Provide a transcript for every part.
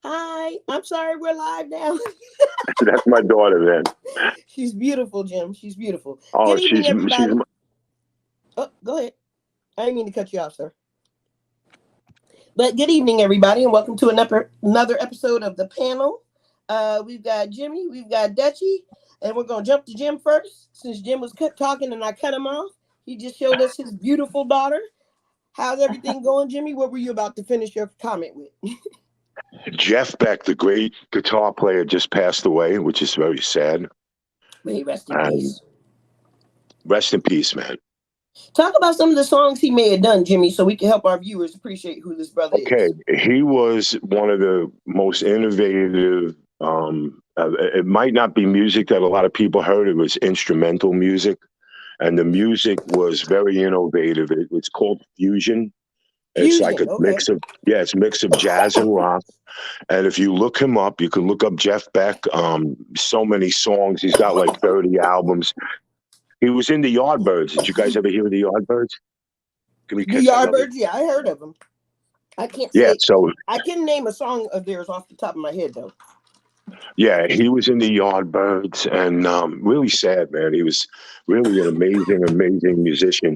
Hi. I'm sorry, we're live now. That's my daughter, then. She's beautiful, Jim. She's beautiful. Oh, Good evening, she's everybody. Oh, go ahead. I didn't mean to cut you off, sir. But good evening, everybody, and welcome to another episode of the panel. We've got Jimmy, we've got Dutchy, and we're gonna jump to Jim first, since Jim was talking and I cut him off. He just showed us his beautiful daughter. How's everything going, Jimmy? What were you about to finish your comment with? Jeff Beck, the great guitar player, just passed away, which is very sad. May he rest in And peace. rest in peace, man. Talk about some of the songs he may have done, Jimmy, so we can help our viewers appreciate who this brother Okay, is. he was one of the most innovative. It might not be music that a lot of people heard. It was instrumental music, and the music was very innovative. It's called fusion. It's like Fusion, a okay. mix of it's a mix of jazz and rock. And if you look him up, you can look up Jeff Beck. So many songs. He's got like 30 albums. He was in the Yardbirds. Did you guys ever hear the Yardbirds? Can we The catch another? Yardbirds, yeah, I heard of them. I can't Yeah. say So I can name a song of theirs off the top of my head though. yeah, he was in the Yardbirds, and really sad, man. He was really an amazing musician.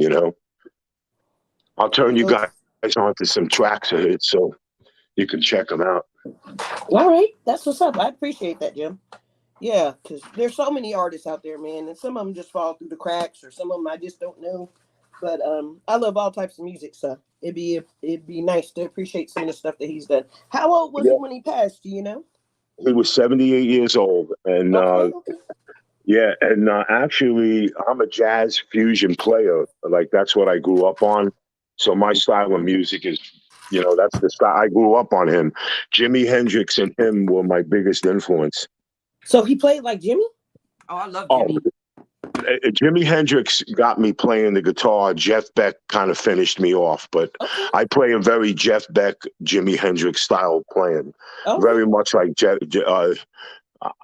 I'll turn you guys on to some tracks of it so you can check them out. All right, that's what's up. I appreciate that, Jim. Yeah, because there's so many artists out there, man, and some of them just fall through the cracks, or some of them I just don't know. But I love all types of music, so it'd be nice to appreciate some of the stuff that he's done. How old was he Yeah, when he passed? Do you know? he was 78 years old, and Okay, okay. yeah, and actually, I'm a jazz fusion player. Like that's what I grew up on. So my style of music is, that's the style I grew up on. Him, Jimi Hendrix, and him were my biggest influence. So he played like Jimmy? Oh, I love Oh, Jimmy. Jimi Hendrix got me playing the guitar. Jeff Beck kind of finished me off, but Okay. I play a very Jeff Beck, Jimi Hendrix style playing, All right. very much like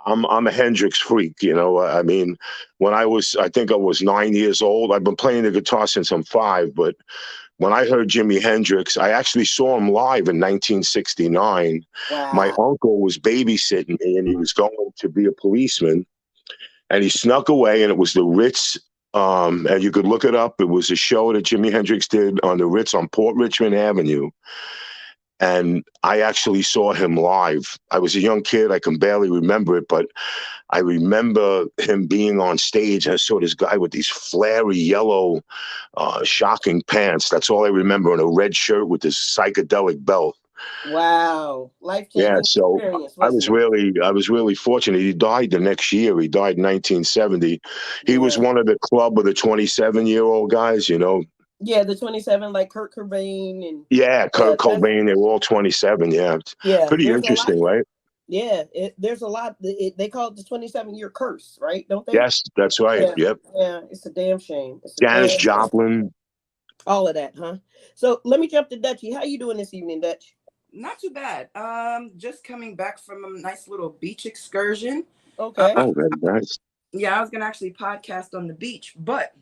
I'm a Hendrix freak, I mean, I think I was 9 years old. I've been playing the guitar since I'm 5, but when I heard Jimi Hendrix, I actually saw him live in 1969. My Wow. uncle was babysitting me, and he was going to be a policeman, and he snuck away, and it was the Ritz. And you could look it up. It was a show that Jimi Hendrix did on the Ritz on Port Richmond Avenue. And I actually saw him live. I was a young kid. I can barely remember it, but I remember him being on stage. I saw this guy with these flary yellow, shocking pants. That's all I remember, and a red shirt with this psychedelic belt. Wow. Life Yeah, changing so experience, wasn't it? I was really fortunate. He died the next year. He died in 1970. He was Yeah. one of the club of the 27-year-old guys. Yeah, the 27, like Kurt Cobain and Yeah, yeah, Kurt that's Cobain. They were all 27. Yeah, it's yeah. pretty There's a lot. interesting, right? Yeah, there's a lot. They call it the 27-year curse, right? Don't they? Yes, that's right. Yeah, Yep. yeah. It's a damn shame. It's a Janis damn shame. Joplin. All of that, huh? So let me jump to Dutchy. How you doing this evening, Dutch? Not too bad. Just coming back from a nice little beach excursion. Okay. Oh, very nice. Yeah, I was gonna actually podcast on the beach, but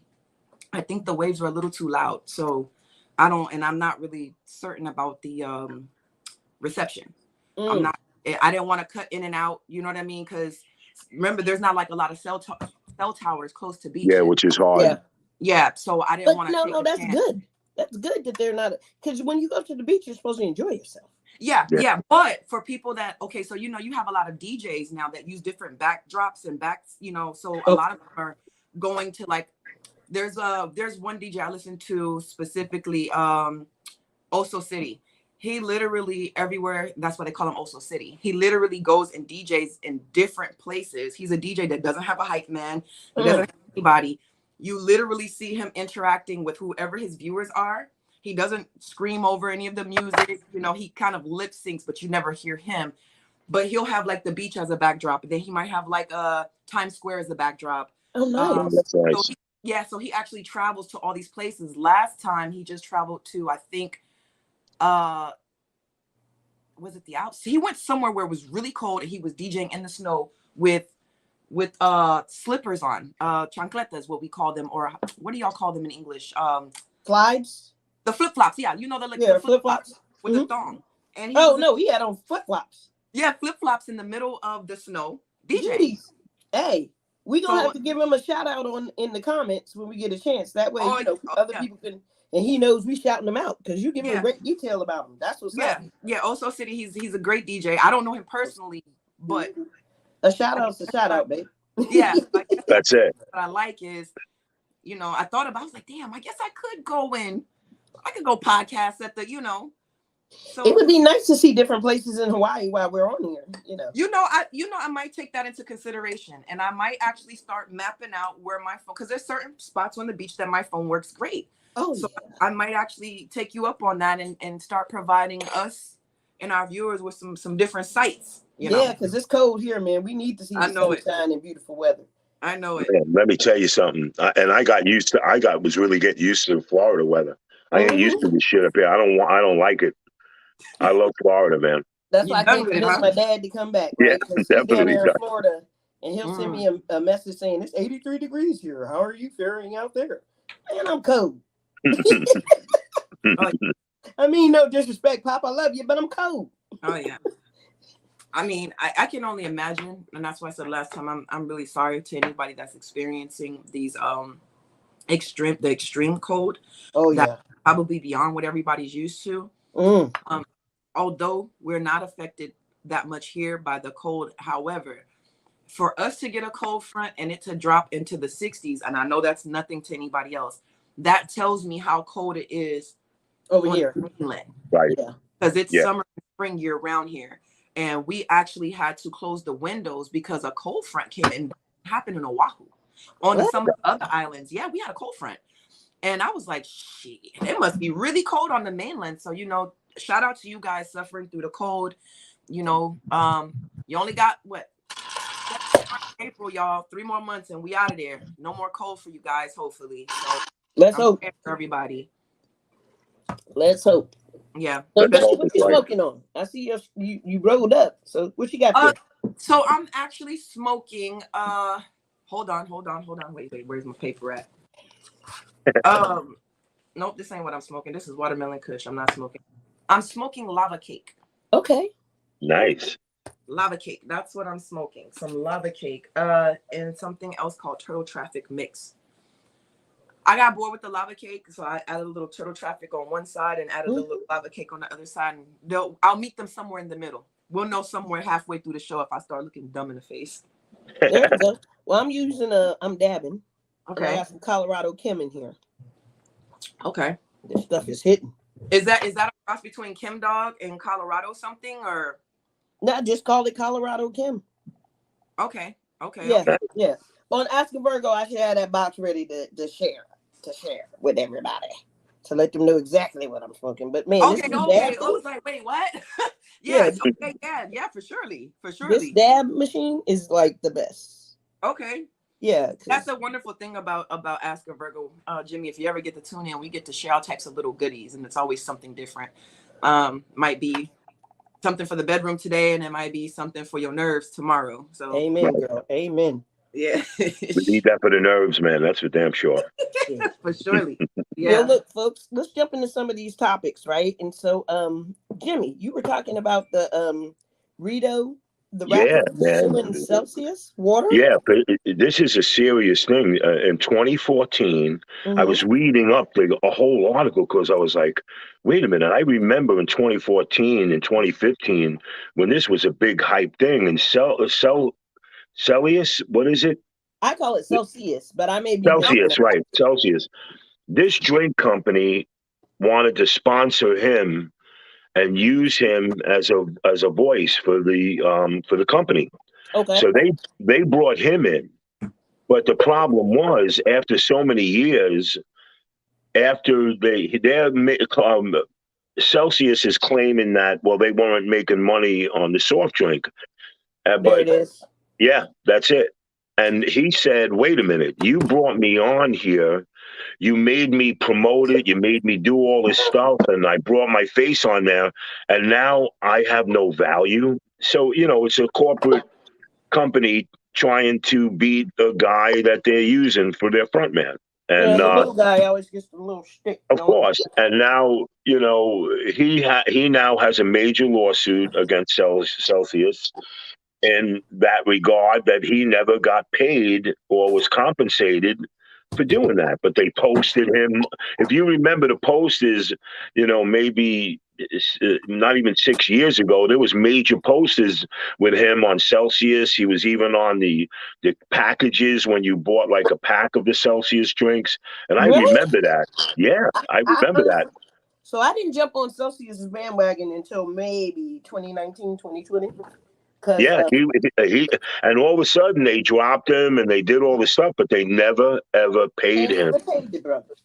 I think the waves were a little too loud. So I'm not really certain about the reception. I'm not. I didn't want to cut in and out. You know what I mean? Because remember, there's not like a lot of cell towers close to beaches. Yeah, which is hard. Yeah. Yeah. So I didn't But want to. no, that's chance. good. That's good that they're not, because when you go to the beach, you're supposed to enjoy yourself. Yeah. But for people that, okay, so, you have a lot of DJs now that use different backdrops and backs, so a lot of them are going to like, there's one DJ I listen to specifically, Oso City. He literally everywhere, that's why they call him Oso City. He literally goes and DJs in different places. He's a DJ that doesn't have a hype man. He doesn't have anybody. You literally see him interacting with whoever his viewers are. He doesn't scream over any of the music. He kind of lip syncs, but you never hear him. But he'll have like the beach as a backdrop. And then he might have like Times Square as a backdrop. Oh, nice. That's nice. So he actually travels to all these places. Last time he just traveled to, I think, was it the Alps? He went somewhere where it was really cold and he was DJing in the snow with slippers on, chancletas, what we call them, or what do y'all call them in English? Slides. The flip flops, yeah, the flip flops with the thong. And no, he had on flip flops. Yeah, flip-flops in the middle of the snow. DJ. Jeez. Hey, we gonna have to give him a shout out in the comments when we get a chance. That way, other people can, and he knows we shouting him out because you give him great detail about him. That's what's up. Yeah. Oso City, he's a great DJ. I don't know him personally, but a shout out's a shout out, babe. Yeah, that's it. What I like is, I thought about. I was like, damn, I guess I could go podcast at the, So it would be nice to see different places in Hawaii while we're on here. I might take that into consideration, and I might actually start mapping out where my phone, because there's certain spots on the beach that my phone works great. Oh, so I might actually take you up on that and start providing us and our viewers with some different sites. Yeah, because it's cold here, man. We need to see the sunshine and beautiful weather. I know it. Man, let me tell you something. Was really getting used to the Florida weather. I ain't used to this shit up here. I don't like it. I love Florida, man. That's why I can't convince my dad to come back. Right? Yeah, definitely. He's down there in Florida, and he'll send me a message saying it's 83 degrees here. How are you faring out there? Man, I'm cold. I mean, no disrespect, Pop. I love you, but I'm cold. Oh yeah. I mean, I can only imagine, and that's why I said last time I'm really sorry to anybody that's experiencing these extreme cold. Oh yeah. Probably beyond what everybody's used to. Although we're not affected that much here by the cold, however, for us to get a cold front and it to drop into the 60s, and I know that's nothing to anybody else, that tells me how cold it is over here. Mainland. Right. Yeah. Because it's summer and spring year round here. And we actually had to close the windows because a cold front came and happened in Oahu. On some of the other islands, we had a cold front. And I was like, shit, it must be really cold on the mainland. So, shout out to you guys suffering through the cold. You only got April, y'all, 3 more months and we out of there. No more cold for you guys, hopefully. So let's hope for everybody. Let's hope. Yeah. So what you smoking on? I see you rolled up. So what you got there? So I'm actually smoking. Hold on. Wait. Where's my paper at? Nope, this ain't what I'm smoking. This is watermelon kush. I'm not smoking. I'm smoking lava cake. Okay. Nice. Lava cake. That's what I'm smoking. Some lava cake. And something else called turtle traffic mix. I got bored with the lava cake, so I added a little turtle traffic on one side and added a little lava cake on the other side. And I'll meet them somewhere in the middle. We'll know somewhere halfway through the show if I start looking dumb in the face. There we go. Well, I'm dabbing. Okay. I got some Colorado Kim in here. Okay. This stuff is hitting. Is that a cross between Kim Dog and Colorado something, or? No, just call it Colorado Kim. Okay. Yeah. On Asking Virgo, I should have that box ready to share with everybody to let them know exactly what I'm smoking. But man, okay. I was like, wait, what? Yeah, for surely. This dab machine is like the best. Okay. Yeah, that's a wonderful thing about Ask a Virgo, Jimmy. If you ever get to tune in, we get to share all types of little goodies, and it's always something different. Might be something for the bedroom today, and it might be something for your nerves tomorrow. So, amen, girl. Amen. Yeah, we need that for the nerves, man. That's for damn sure. Yeah. For surely. Yeah. Well, look, folks, let's jump into some of these topics, right? And so, Jimmy, you were talking about the Rito. The rapper Celsius water? Yeah, but this is a serious thing. In 2014, I was reading up a whole article because I was like, wait a minute. I remember in 2014 and 2015 when this was a big hype thing. And Celsius, what is it? I call it Celsius, but I may be Celsius, right? Celsius. This drink company wanted to sponsor him and use him as a voice for the company. Okay. So they brought him in, but the problem was after so many years, after Celsius is claiming that they weren't making money on the soft drink. There it is. Yeah, that's it. And he said, "Wait a minute, you brought me on here. You made me promote it. You made me do all this stuff, and I brought my face on there, and now I have no value." So, it's a corporate company trying to beat a guy that they're using for their front man. And the little guy always gets the little stick. of course, and now he now has a major lawsuit against Celsius in that regard, that he never got paid or was compensated for doing that. But they posted him. If you remember, the post is, maybe not even 6 years ago, there was major posters with him on Celsius. He was even on the packages when you bought like a pack of the Celsius drinks. And I Really? remember that. Yeah, I remember that. So I didn't jump on Celsius's bandwagon until maybe 2019, 2020. Yeah, he and all of a sudden they dropped him and they did all this stuff, but they never ever paid him. Never paid the brother.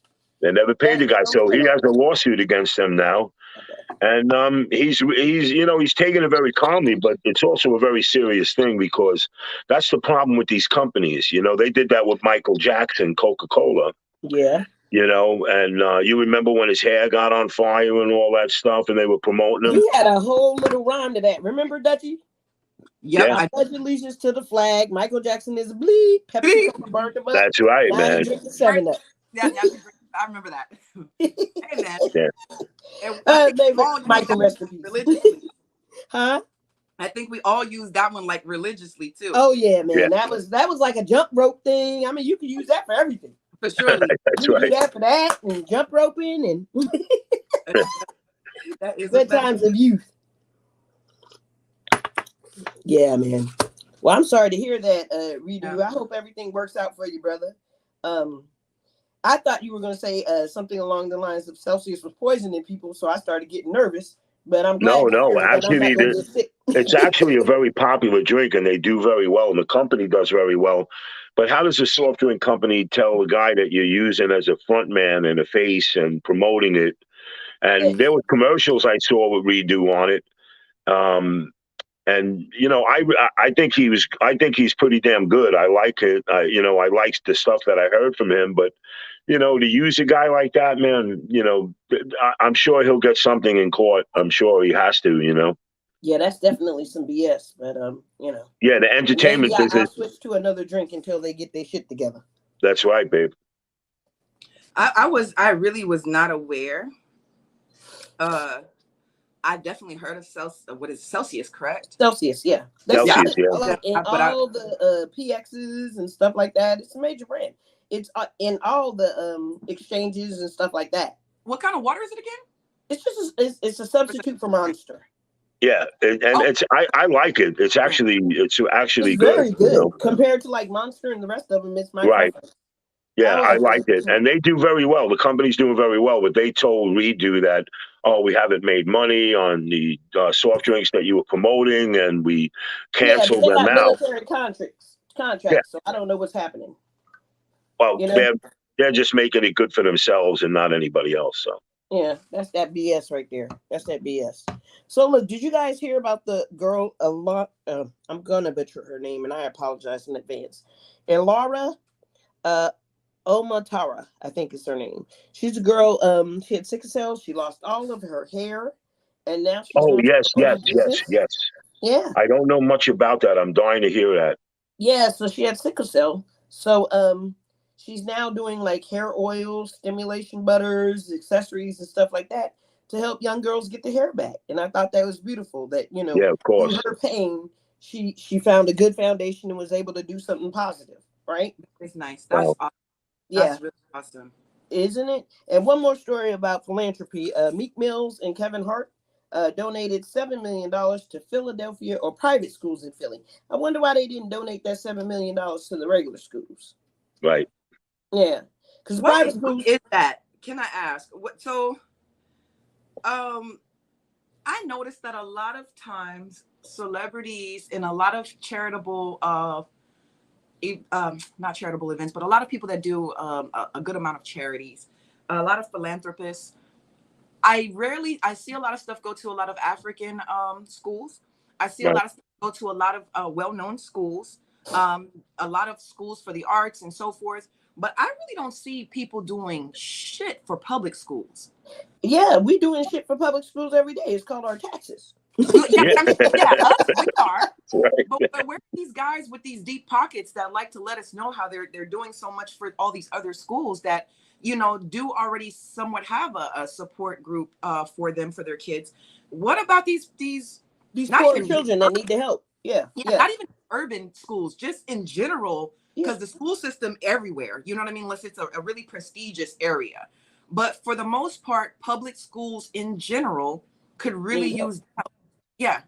They never paid the guy, so he has a lawsuit against them now, and he's taking it very calmly, but it's also a very serious thing because that's the problem with these companies. They did that with Michael Jackson, Coca-Cola. Yeah. And you remember when his hair got on fire and all that stuff, and they were promoting him. You had a whole little rhyme to that. Remember, Dutchie? Yep. Yeah. I pledge allegiance to the flag. Michael Jackson is a bleed. Pepsi burned him up. That's right, Now man. he drinking 7-Up. Yeah, I remember that. Hey, man. Yeah. Michael, rest in peace. Religiously. Huh? I think we all use that one like religiously too. Oh yeah, man. Yeah. That was like a jump rope thing. I mean, you could use that for everything. For sure. That's You right. do that for that and jump roping and That is good times of youth. Yeah, man. Well, I'm sorry to hear that, Redo. Yeah. I hope everything works out for you, brother. I thought you were going to say something along the lines of Celsius was poisoning people, so I started getting nervous. But I'm glad. No. Actually, it's actually a very popular drink, and they do very well, and the company does very well. But how does a soft drink company tell the guy that you're using as a front man and a face and promoting it? And there were commercials I saw with Redo on it. And I think he's pretty damn good. I like it. I liked the stuff that I heard from him. But to use a guy like that, man, I'm sure he'll get something in court. I'm sure he has to. Yeah, that's definitely some BS. But Yeah, the entertainment business. I'll switch to another drink until they get their shit together. That's right, babe. I really was not aware. I definitely heard of Celsius, correct? Celsius, yeah. Celsius, yeah. And all the PXs and stuff like that. It's a major brand. It's in all the exchanges and stuff like that. What kind of water is it again? It's just it's a substitute for Monster. Yeah, it's I like it. It's actually It's good. very good compared to like Monster and the rest of them. It's my preference. Yeah, I liked it. And they do very well. The company's doing very well, but they told Redo that, we haven't made money on the soft drinks that you were promoting, and we canceled them out. Military contracts, so I don't know what's happening. Well, they're just making it good for themselves and not anybody else. So yeah, that's that BS right there. That's that BS. So look, did you guys hear about the girl? I'm gonna butcher her name, and I apologize in advance. Elara, Omatara, I think is her name. She's a girl. She had sickle cell. She lost all of her hair, and now she's yes. Yeah. I don't know much about that. I'm dying to hear that. Yeah. So she had sickle cell. So she's now doing like hair oils, stimulation butters, accessories, and stuff like that to help young girls get their hair back. And I thought that was beautiful. That yeah, of course. Through her pain, she found a good foundation and was able to do something positive. Right? It's nice. That's awesome. Yeah, that's really awesome, isn't it? And one more story about philanthropy. Meek Mills and Kevin Hart donated $7 million to Philadelphia or private schools in Philly. I wonder why they didn't donate that $7 million to the regular schools. Right. Yeah, because private schools is that? Can I ask what? So, I noticed that a lot of times celebrities and a lot of charitable not charitable events, but a lot of people that do a good amount of charities, a lot of philanthropists. I see a lot of stuff go to a lot of African schools. I see a lot of stuff go to a lot of well-known schools, a lot of schools for the arts and so forth. But I really don't see people doing shit for public schools. Yeah, we doing shit for public schools every day. It's called our taxes. We are. Right. But where are these guys with these deep pockets that like to let us know how they're doing so much for all these other schools that, you know, do already somewhat have a support group for them, for their kids? What about these poor children that need the help? Yeah. Not even urban schools, just in general, because the school system everywhere, you know what I mean, unless it's a really prestigious area. But for the most part, public schools in general could really use help. Yeah.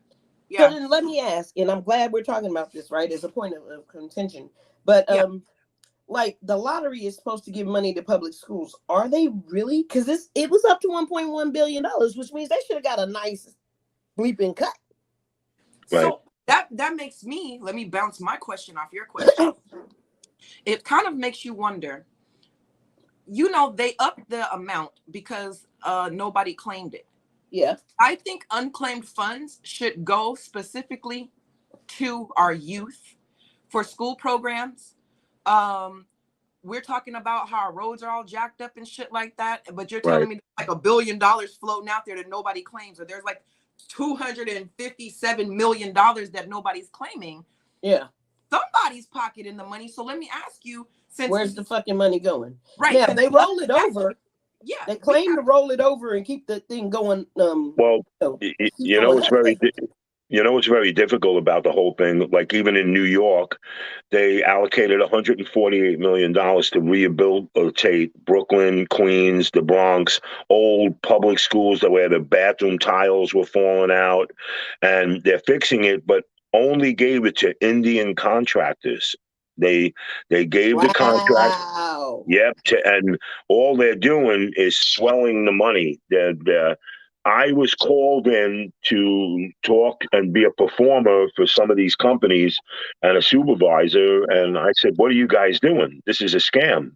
So then let me ask, and I'm glad we're talking about this, right, as a point of contention. But like the lottery is supposed to give money to public schools. Are they really? Because it was up to $1.1 billion, which means they should have got a nice bleeping cut. So that makes me, let me bounce my question off your question. It kind of makes you wonder, you know, they upped the amount because nobody claimed it. Yeah. I think unclaimed funds should go specifically to our youth for school programs. We're talking about how our roads are all jacked up and shit like that, but you're telling me like $1 billion floating out there that nobody claims, or there's like $257 million that nobody's claiming. Yeah. Somebody's pocketing the money. So let me ask you, where's the fucking money going? Right. Now they roll it over. Yeah. They claim to roll it over and keep the thing going. It's very difficult about the whole thing. Like even in New York, they allocated $148 million to rehabilitate Brooklyn, Queens, the Bronx, old public schools where the bathroom tiles were falling out, and they're fixing it, but only gave it to Indian contractors. They gave the contract. Yep, and all they're doing is swelling the money. I was called in to talk and be a performer for some of these companies and a supervisor, and I said, "What are you guys doing? This is a scam.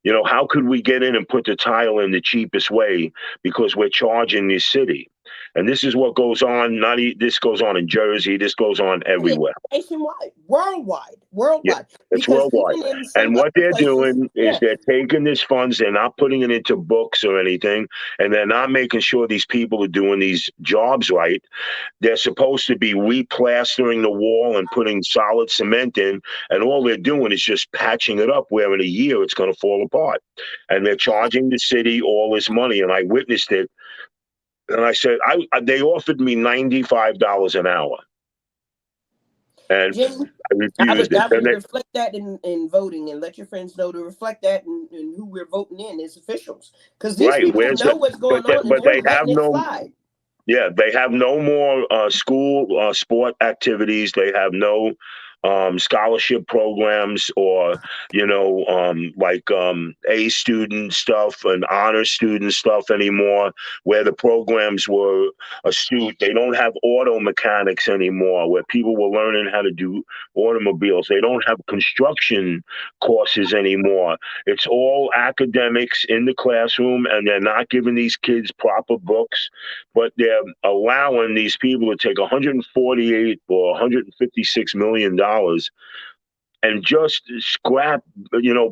You know, how could we get in and put the tile in the cheapest way because we're charging this city?" And this is what goes on. This goes on in Jersey. This goes on everywhere. Nationwide, worldwide. Yeah, it's worldwide. And what they're doing is they're taking these funds. They're not putting it into books or anything, and they're not making sure these people are doing these jobs right. They're supposed to be replastering the wall and putting solid cement in, and all they're doing is just patching it up where in a year it's going to fall apart. And they're charging the city all this money, and I witnessed it. And I said, they offered me $95 an hour. And Jim, I refused I would reflect that in voting, and let your friends know to reflect that in who we're voting in as officials. Because these people know what's going on, but they have no slide. Yeah, they have no more school sport activities. They have no scholarship programs or, A student stuff and honor student stuff anymore, where the programs were astute. They don't have auto mechanics anymore, where people were learning how to do automobiles. They don't have construction courses anymore. It's all academics in the classroom, and they're not giving these kids proper books, but they're allowing these people to take $148 or $156 million and just scrap,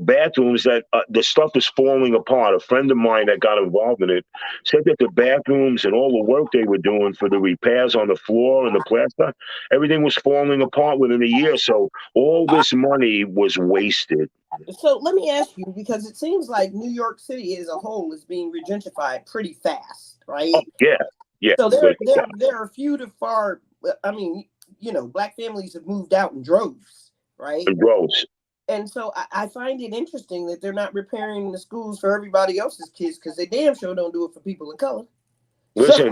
bathrooms that the stuff is falling apart. A friend of mine that got involved in it said that the bathrooms and all the work they were doing for the repairs on the floor and the plaster, everything was falling apart within a year. So all this money was wasted. So let me ask you, because it seems like New York City as a whole is being regentrified pretty fast, right? Oh, yeah. Yeah. So there are few to far. I mean, Black families have moved out in droves, right? In droves. And so I find it interesting that they're not repairing the schools for everybody else's kids, because they damn sure don't do it for people of color. Listen,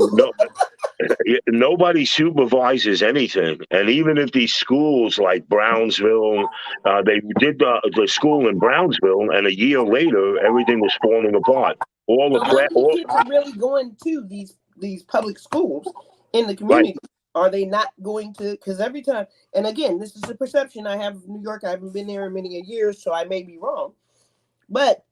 nobody supervises anything. And even if these schools like Brownsville, they did the school in Brownsville, and a year later, everything was falling apart. All kids are really going to these public schools in the community. Right. Are they not going to? Because every time, and again, this is the perception I have of New York. I haven't been there in many years, so I may be wrong. But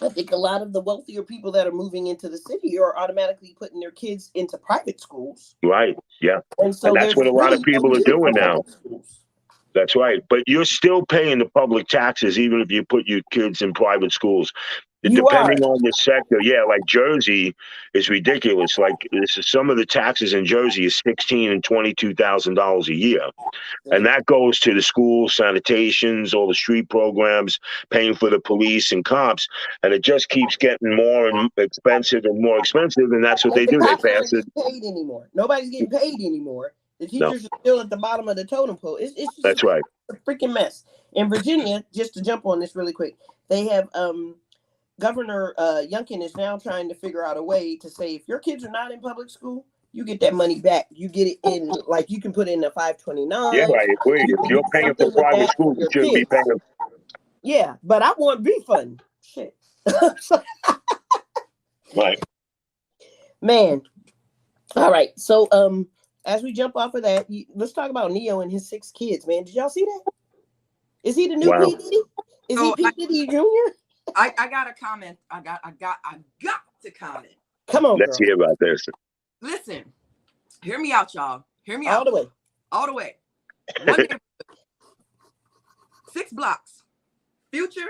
I think a lot of the wealthier people that are moving into the city are automatically putting their kids into private schools. Right. Yeah. And that's what a lot of people are doing now. That's right. But you're still paying the public taxes, even if you put your kids in private schools. Depending on the sector, yeah, like Jersey is ridiculous. Like this is some of the taxes in Jersey is $16,000 and $22,000 a year, and that goes to the schools, sanitations, all the street programs, paying for the police and cops, and it just keeps getting more and expensive and more expensive, and that's what they do. They pass it. Paid anymore. Nobody's getting paid anymore. The No. teachers are still at the bottom of the totem pole. It's just That's right. a freaking mess. In Virginia, just to jump on this really quick, they have Governor Youngkin is now trying to figure out a way to say if your kids are not in public school, you get that money back. You get it in, like you can put in a 529. Yeah, I agree. If you're paying for private school, you shouldn't be paying. Yeah, but I want refund. Shit. Right. Man. All right. So as we jump off of that, let's talk about Neo and his 6 kids, man. Did y'all see that? Is he the new P. Diddy? Is he P. Diddy Jr.? I got a comment. I got to comment. Come on, let's hear about this. Listen, hear me out, y'all. Hear me all out. The way. All the way. 1 6 blocks. Future,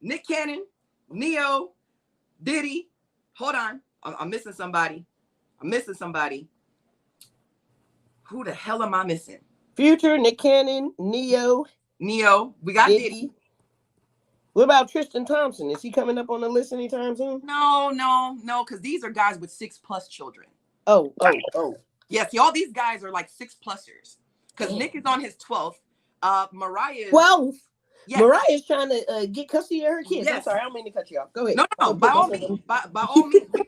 Nick Cannon, Neo, Diddy. Hold on. I'm missing somebody. Who the hell am I missing? Future, Nick Cannon, Neo. We got Diddy. What about Tristan Thompson? Is he coming up on the list anytime soon? No, because these are guys with 6+ children. Oh. Yes, all these guys are like 6+ers. Because Nick is on his 12th. Mariah. 12? Yes. Mariah's trying to get custody of her kids. Yes. I'm sorry, I don't mean to cut you off. Go ahead. No. By all means,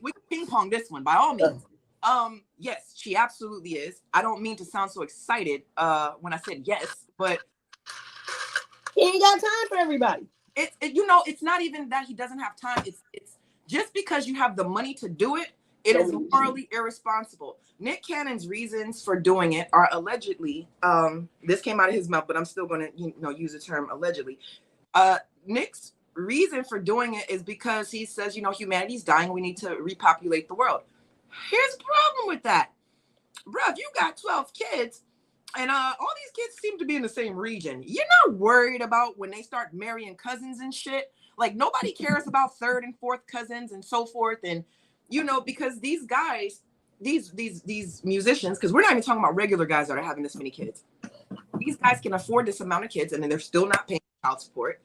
we ping pong this one. By all means. Yes, she absolutely is. I don't mean to sound so excited when I said yes, but he ain't got time for everybody. It's not even that he doesn't have time. It's just because you have the money to do it, it is morally irresponsible. Nick Cannon's reasons for doing it are allegedly, this came out of his mouth, but I'm still going to use the term allegedly. Nick's reason for doing it is because he says, humanity's dying. We need to repopulate the world. Here's the problem with that. Bruh, if you got 12 kids, and all these kids seem to be in the same region, you're not worried about when they start marrying cousins and shit. Like, nobody cares about 3rd and 4th cousins and so forth. And, because these guys, these musicians, because we're not even talking about regular guys that are having this many kids. These guys can afford this amount of kids, and then they're still not paying child support.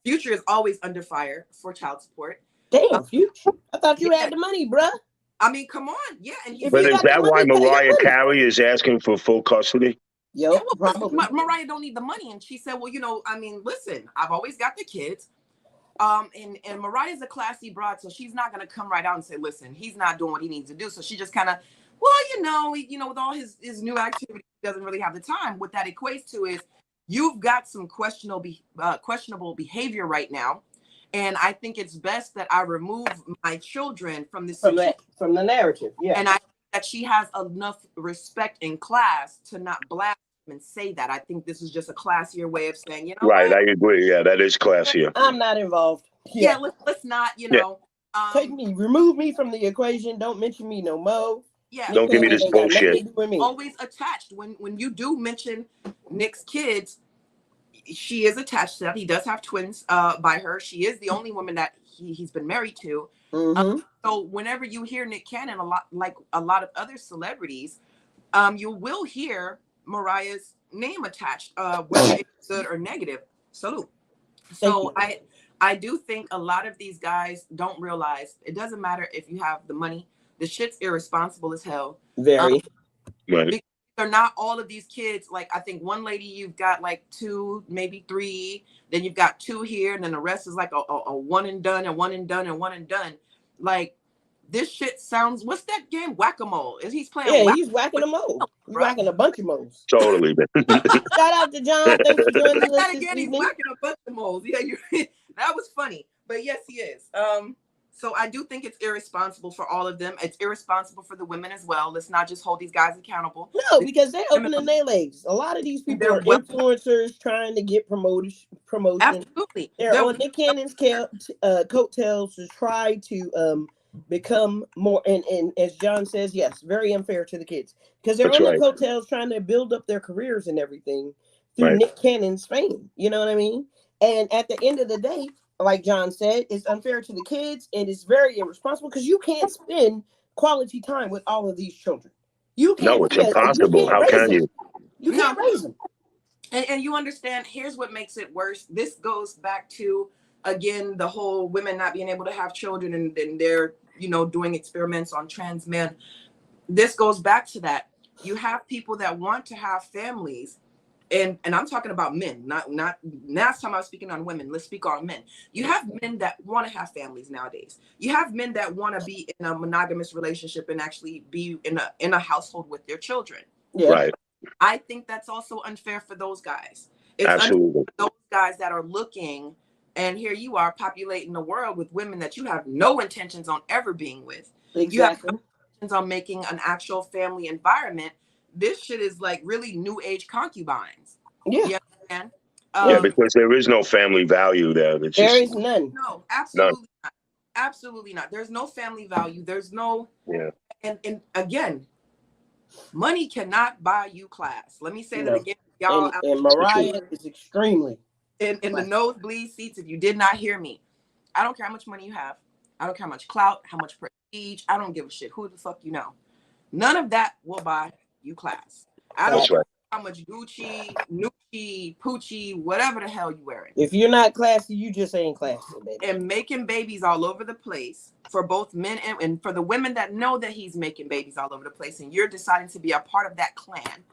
Future is always under fire for child support. Damn, Future. I thought you had the money, bruh. I mean, come on. Yeah. And but is that why Mariah Carey is asking for full custody? Yo, Mariah don't need the money. And she said, well, listen, I've always got the kids. And Mariah's a classy broad, so she's not going to come right out and say, listen, he's not doing what he needs to do. So she just kind of, with all his new activity, he doesn't really have the time. What that equates to is you've got some questionable behavior right now. And I think it's best that I remove my children from this from the narrative. Yeah. And I think that she has enough respect in class to not blast him and say that. I think this is just a classier way of saying, right, what? I agree. Yeah, that is classier. I'm not involved. Yeah, let's not, take me, remove me from the equation. Don't mention me no more. Yeah. Don't give me this bullshit. Always attached. When you do mention Nick's kids, she is attached to that. He does have twins by her. She is the only woman that he's been married to. Mm-hmm. So whenever you hear Nick Cannon, like a lot of other celebrities, you will hear Mariah's name attached, whether it's good or negative. Salute. So I do think a lot of these guys don't realize it doesn't matter if you have the money. The shit's irresponsible as hell. Very. Right. They're not all of these kids. Like, I think one lady, you've got like 2, maybe 3. Then you've got 2 here. And then the rest is like a one and done and one and done and one and done. Like, this shit sounds, what's that game? Whack-a-mole. He's playing he's whacking a mole. He's whacking a bunch of moles. Totally. Shout out to John. Thanks for joining us. Again, he's whacking a bunch of moles. Yeah, that was funny. But yes, he is. So I do think it's irresponsible for all of them. It's irresponsible for the women as well. Let's not just hold these guys accountable. No, because they're opening their legs. A lot of these people are influencers trying to get promotion. Absolutely. They're on Nick Cannon's coattails to try to become more. And as John says, yes, very unfair to the kids. Because they're on the coattails trying to build up their careers and everything through Nick Cannon's fame. You know what I mean? And at the end of the day, like John said, it's unfair to the kids, and it's very irresponsible because you can't spend quality time with all of these children. You can't. No, it's impossible. How can you? You can't raise them. And you understand, here's what makes it worse. This goes back to, again, the whole women not being able to have children and they're, doing experiments on trans men. This goes back to that. You have people that want to have families, and I'm talking about men, not last time I was speaking on women. Let's speak on men. You have men that want to have families nowadays. You have men that want to be in a monogamous relationship and actually be in a household with their children. Yeah. Right. I think that's also unfair for those guys. It's absolutely unfair for those guys that are looking, and here you are populating the world with women that you have no intentions on ever being with. Exactly. You have no intentions on making an actual family environment. This shit is like really new age concubines. Yeah. You understand? Yeah, because there is no family value there. There is none. No, absolutely not. Absolutely not. There's no family value. There's no. Yeah. And again, money cannot buy you class. Let me say that again, y'all. And Mariah is extremely in the nosebleed seats. If you did not hear me, I don't care how much money you have. I don't care how much clout, how much prestige. I don't give a shit who the fuck you know. None of that will buy you class. I don't care how much Gucci, Nucci, Poochie, whatever the hell you wearing. If you're not classy, you just ain't classy, baby. And making babies all over the place for both men and for the women that know that he's making babies all over the place, and you're deciding to be a part of that clan.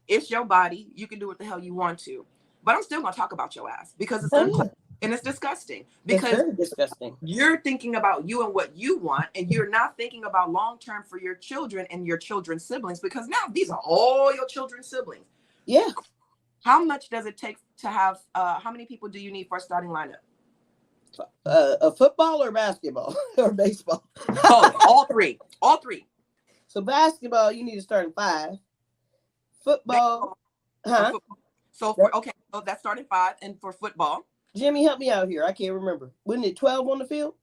It's your body. You can do what the hell you want to. But I'm still gonna talk about your ass because it's unclassy and it's disgusting. Because it's very disgusting. You're thinking about you and what you want, and you're not thinking about long term for your children and your children's siblings, because now these are all your children's siblings. Yeah. How much does it take to have how many people do you need for a starting lineup? A football or basketball or baseball? All three. So basketball, you need to start at 5. Football, So that started 5, and for football, Jimmy, help me out here. I can't remember. Wasn't it 12 on the field?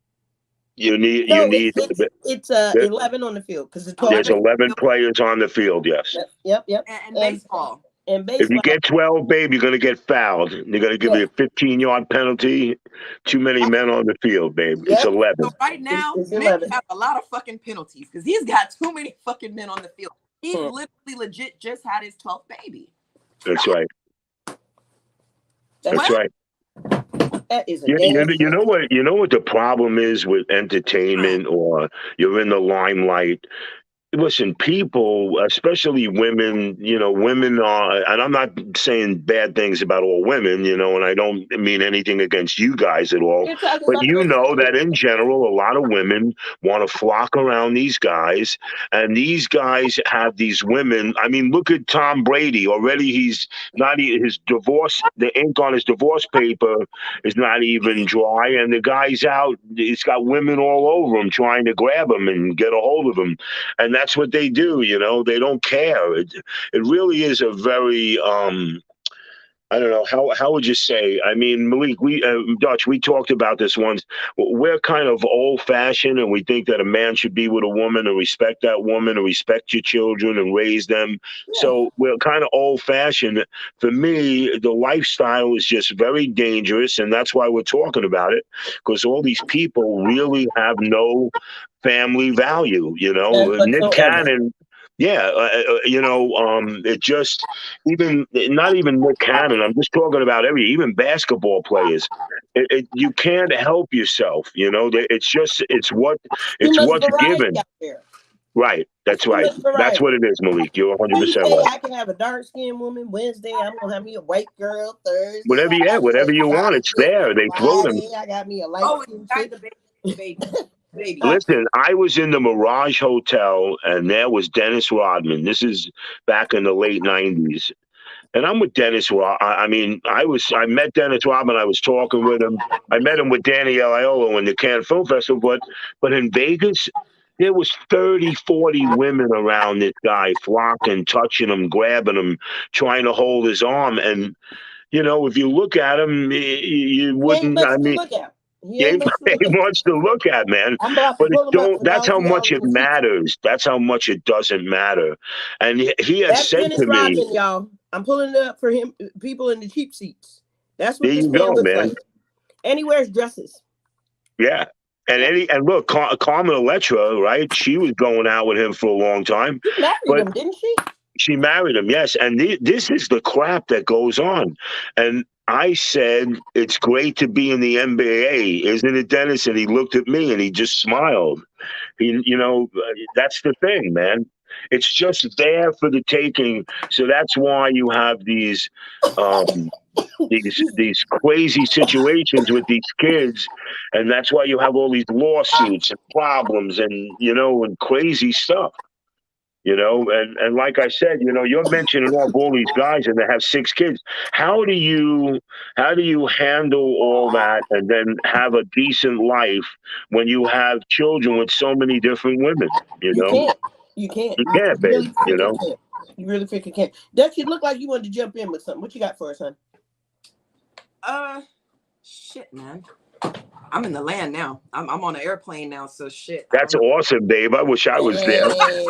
It's 11 on the field because there's 11 players on the field. Yes. Yep. And baseball. And baseball. If you get 12, babe, you're gonna get fouled. They're gonna give you a 15-yard penalty. Too many men on the field, babe. Yep. It's 11. So right now, Meek has a lot of fucking penalties because he's got too many fucking men on the field. He's literally legit just had his 12th baby. That's right. That's right. That is you know what the problem is with entertainment, or you're in the limelight. Listen, people, especially women, women are, and I'm not saying bad things about all women, and I don't mean anything against you guys at all, but that in general, a lot of women want to flock around these guys, and these guys have these women. I mean, look at Tom Brady. Already he's not, his divorce, the ink on his divorce paper is not even dry, and the guy's out, he's got women all over him trying to grab him and get a hold of him. And that's what they do, they don't care. It really is a very, I don't know, how would you say? I mean, Malik, Dutch, we talked about this once. We're kind of old-fashioned, and we think that a man should be with a woman and respect that woman and respect your children and raise them. Yeah. So we're kind of old-fashioned. For me, the lifestyle is just very dangerous, and that's why we're talking about it, because all these people really have no family value, Nick Cannon. Yeah, it just, not even Nick Cannon. I'm just talking about even basketball players. You can't help yourself, it's what's given. Right, that's right. That's what it is, Malik. You're 100% right. I can have a dark-skinned woman Wednesday. I'm gonna have me a white girl Thursday. Whatever you want, it's there. They throw them. I got me a light-skinned baby. Listen, I was in the Mirage Hotel, and there was Dennis Rodman. This is back in the late 90s. And I'm with Dennis Rodman. I met Dennis Rodman. I was talking with him. I met him with Danny Aiello in the Cannes Film Festival. But in Vegas, there was 30, 40 women around this guy, flocking, touching him, grabbing him, trying to hold his arm. And, if you look at him, you wouldn't, He ain't much to look at, man. But that's how much it matters. That's how much it doesn't matter. And he has said to me, y'all. I'm pulling it up for him. People in the cheap seats. That's what there this you go, looks man. like. And he wears dresses. Yeah. And look, Carmen Electra, right? She was going out with him for a long time. She married him, didn't she? She married him, yes. And this is the crap that goes on. And I said, it's great to be in the NBA, isn't it, Dennis? And he looked at me and he just smiled. That's the thing, man. It's just there for the taking. So that's why you have these crazy situations with these kids, and that's why you have all these lawsuits and problems and crazy stuff. And like I said, you're mentioning off all these guys and they have 6 kids. How do you handle all that and then have a decent life when you have children with so many different women? You can't. You can't. You can't, babe. Can't. You really freaking can't. Does you look like you wanted to jump in with something? What you got for us, hon? Shit, man. I'm in the land now. I'm on an airplane now, so shit. That's awesome, babe. I wish I was there.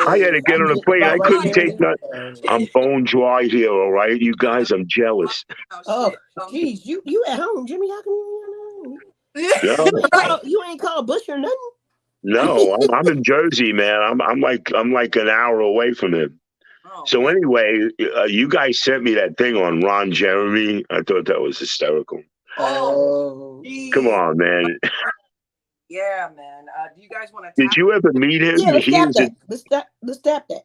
I had to get on a plane. I couldn't take nothing. I'm bone dry here, all right? You guys, I'm jealous. Oh, geez. You at home, Jimmy. How come you you ain't called Bush or nothing? No, I'm in Jersey, man. I'm like an hour away from him. So anyway, you guys sent me that thing on Ron Jeremy. I thought that was hysterical. Oh, come on, man. Yeah, man. Do you guys want to? Did you ever meet him? Yeah, let's tap that.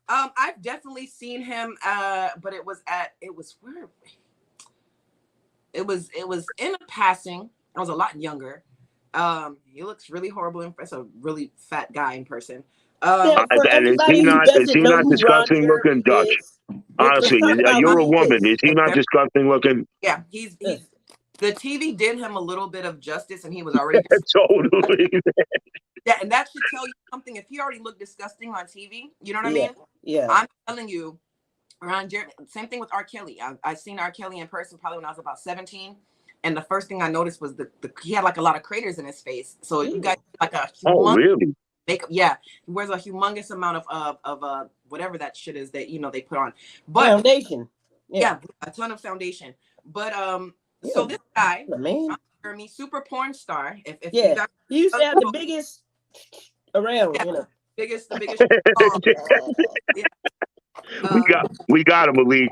I've definitely seen him. But it was where? It was in a passing. I was a lot younger. He looks really horrible in person. A really fat guy in person. And is he not disgusting looking, Dutch? Honestly, you're a woman. Is he not disgusting looking? Yeah, he's the TV did him a little bit of justice, and he was already totally. Yeah, and that should tell you something. If he already looked disgusting on TV, you know what I mean? Yeah. I'm telling you, Ron Jeremy. Same thing with R. Kelly. I seen R. Kelly in person probably when I was about 17, and the first thing I noticed was he had like a lot of craters in his face. So you got like a really? Makeup, yeah. He wears a humongous amount of whatever that shit is that they put on. But foundation. Yeah, a ton of foundation. But so this guy, Jeremy, super porn star. If he used to have the biggest around, biggest. We got him, Malik.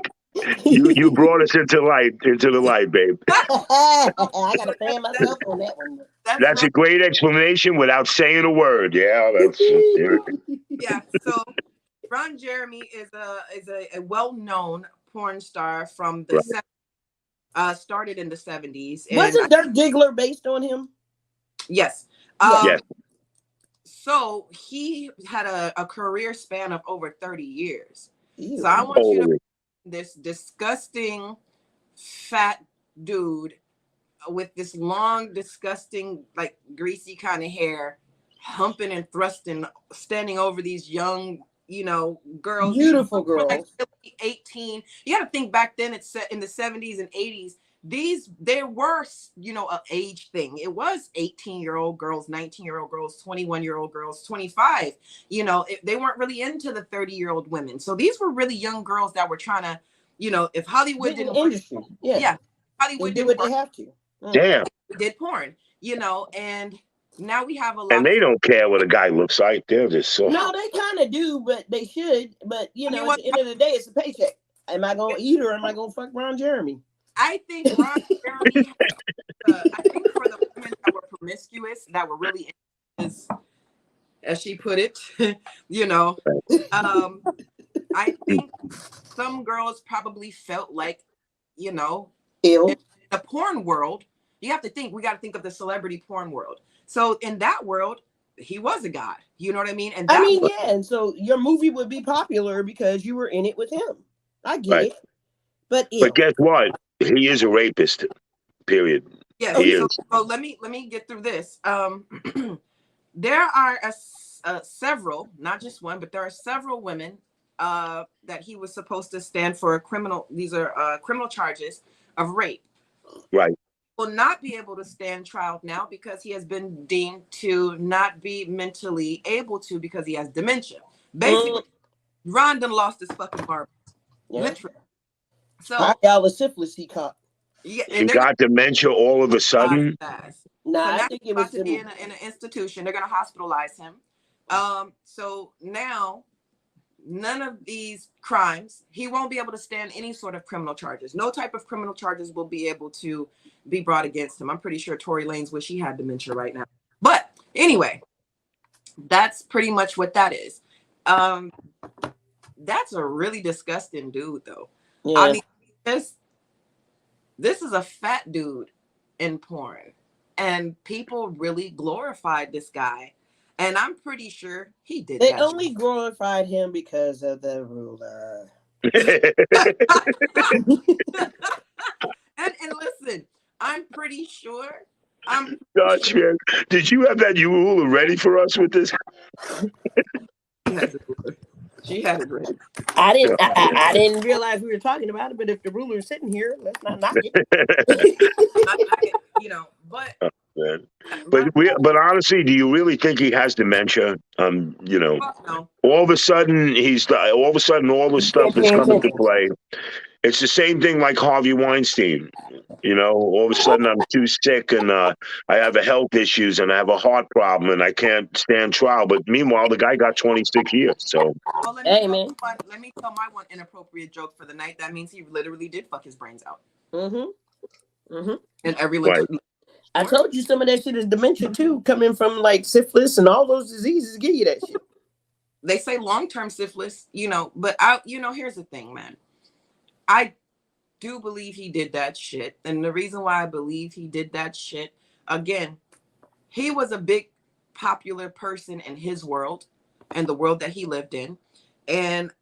You brought us into the light, babe. I gotta fan myself on that one. That's a great explanation without saying a word. Yeah, that's yeah. So Ron Jeremy is a well-known porn star from the 70s, started in the 70s. Wasn't Dirk Diggler based on him? Yes. Yes. So he had a career span of over 30 years. Ew. So I want you to this disgusting fat dude with this long, disgusting, like greasy kind of hair, humping and thrusting, standing over these young, girls. Beautiful girls. Like 18. You got to think back then, it's set in the 70s and 80s. There were, an age thing. It was 18-year-old girls, 19-year-old girls, 21-year-old girls, 25. They weren't really into the 30-year-old women. So these were really young girls that were trying to, if Hollywood didn't industry, Hollywood did what they have to. Damn. Did porn, and now we have a lot. And they don't care what a guy looks like. They're just so. No, they kind of do, but they should. But at the end of the day, it's a paycheck. Am I gonna eat or am I gonna fuck Ron Jeremy? I think Ron Jeremy. I think for the women that were promiscuous, that were really, as she put it, I think some girls probably felt like, ill. In the porn world, you have to think. We got to think of the celebrity porn world. So in that world, he was a god. You know what I mean? And and so your movie would be popular because you were in it with him. I get it, but guess what? He is a rapist. Period. Yeah. So let me get through this. There are several, not just one, but there are several women that he was supposed to stand for criminal. These are criminal charges of rape. Right. Will not be able to stand trial now because he has been deemed to not be mentally able to because he has dementia. Basically, Ron done lost his fucking marbles. Literally. So $5 syphilis he caught. Yeah, He and they're got dementia all of a sudden. fast. Nah, So I now think he's it was about to be in an institution. They're going to hospitalize him. So now none of these crimes, he won't be able to stand any sort of criminal charges. No type of criminal charges will be able to be brought against him. I'm pretty sure Tory Lanez wish he had dementia right now. But anyway, that's pretty much what that is. That's a really disgusting dude, though. Yeah. I mean, this is a fat dude in porn, and people really glorified this guy. And I'm pretty sure he did They that. only glorified him because of the ruler. And listen, I'm pretty sure. Dutch, man. Did you have that ruler ready for us with this? She had it ready. I didn't realize we were talking about it, but if the ruler is sitting here, let's not knock it. You know, but Man. But honestly, do you really think he has dementia? You know, no. all of a sudden all this stuff is coming to play. It's the same thing like Harvey Weinstein. You know, all of a sudden I'm too sick and I have a health issues and I have a heart problem and I can't stand trial. But meanwhile, the guy got 26 years. So, well, let me tell my one inappropriate joke for the night. That means he literally did fuck his brains out. And every right. I told you some of that shit is dementia too, coming from like syphilis and all those diseases give you that shit. They say long-term syphilis, you know, but here's the thing, man. I do believe he did that shit. And the reason why I believe he did that shit, again, he was a big popular person in his world and the world that he lived in, and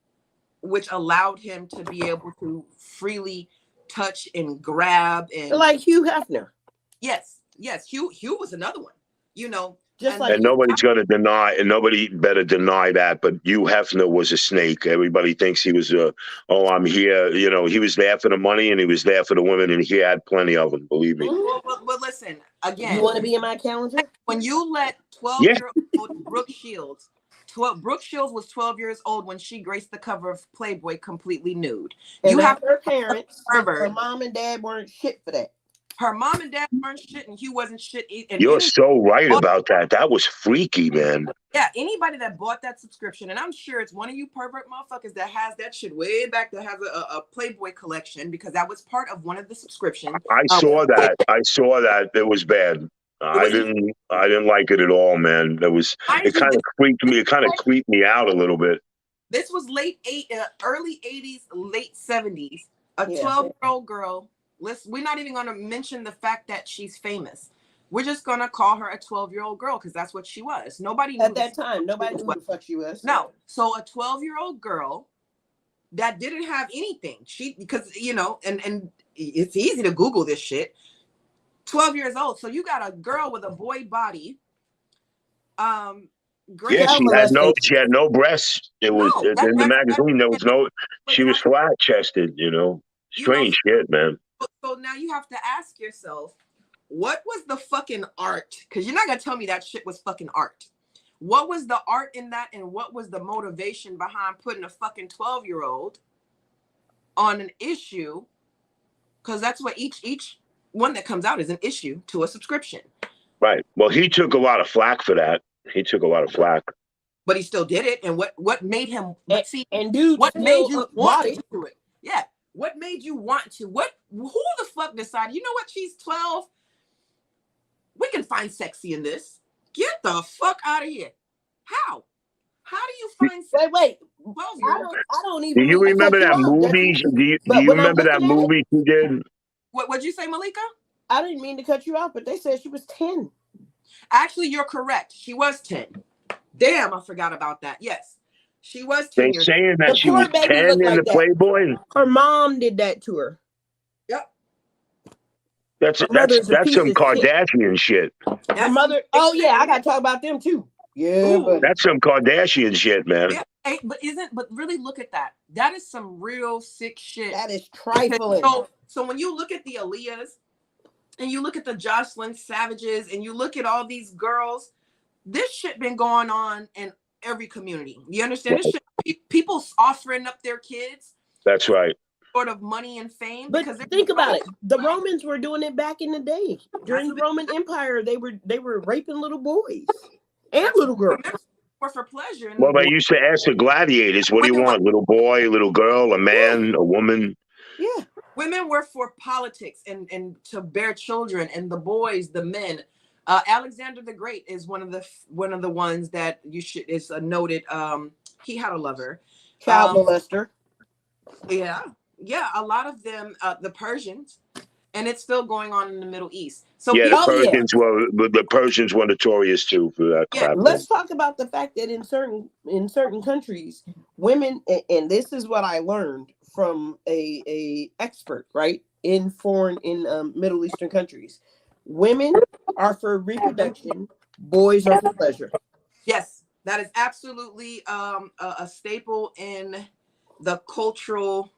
which allowed him to be able to freely touch and grab and like Hugh Hefner. Yes. Hugh was another one, you know. And nobody's going to deny, and nobody better deny that. But Hugh Hefner was a snake. Everybody thinks he was I'm here. You know, he was there for the money and he was there for the women, and he had plenty of them. Believe me. Well, listen again. You want to be in my calendar? When you let 12-year-old Brooke Shields, Brooke Shields was 12 years old when she graced the cover of Playboy completely nude. And you have her parents. Her mom and dad weren't shit for that. Her mom and dad weren't shit, and Hugh wasn't shit. You're so right about that. That was freaky, man. Yeah, anybody that bought that subscription, and I'm sure it's one of you pervert motherfuckers that has that shit way back, that has a Playboy collection, because that was part of one of the subscriptions. I saw that. It was bad. I didn't like it at all, man. It kind of creeped me. It kind of creeped me out a little bit. This was early 80s, late 70s. A 12-year-old girl. We're not even going to mention the fact that she's famous. We're just going to call her a 12-year-old girl because that's what she was. Nobody knew at that time. Nobody knew who the fuck she was. No. So a 12-year-old girl that didn't have anything. Because you know, and it's easy to Google this shit. 12 years old. So you got a girl with a boy body. Great. Yeah, she had no breasts. It was in the magazine. There was no. She was flat chested. You know, strange shit, man. So now you have to ask yourself, what was the fucking art? Because you're not gonna tell me that shit was fucking art. What was the art in that, and what was the motivation behind putting a fucking 12-year-old on an issue? Because that's what each one that comes out is an issue to a subscription. Right. Well, he took a lot of flack for that. But he still did it. And what made him what made you want to do it? Yeah. What made you want to? Who the fuck decided, you know what, she's 12? We can find sexy in this. Get the fuck out of here. How? How do you find sexy? Wait. I don't even. Do you remember that movie? Do you remember that movie she did? What'd you say, Malika? I didn't mean to cut you off, but they said she was 10. Actually, you're correct. She was 10. Damn, I forgot about that. Yes. She was 10. They're saying that she was 10 in the Playboy? Her mom did that to her. Yep. That's some Kardashian shit. Her mother. Oh yeah, I gotta talk about them too. Yeah, but that's some Kardashian shit, man. Yeah. Hey, but really look at that. That is some real sick shit. That is trifling. So when you look at the Aaliyahs and you look at the Jocelyn Savages and you look at all these girls, this shit been going on in every community. You understand? This shit, people offering up their kids. That's right. sort of money and fame. But Because think about it. The Romans were doing it back in the day. During the Roman Empire, they were raping little boys and little girls. Or for pleasure. Well, they used to ask the gladiators, what do you want? Little boy, little girl, a man, a woman? Yeah. Women were for politics and to bear children, and the boys, the men. Alexander the Great is one of the ones that is noted. He had a lover. Child molester. Yeah. A lot of them, the Persians, and it's still going on in the Middle East. So the Persians were notorious too for that crap. Let's talk about the fact that in certain countries, women, and this is what I learned from a expert, right? In Middle Eastern countries, women are for reproduction, boys are for pleasure. Yes, that is absolutely a staple in the cultural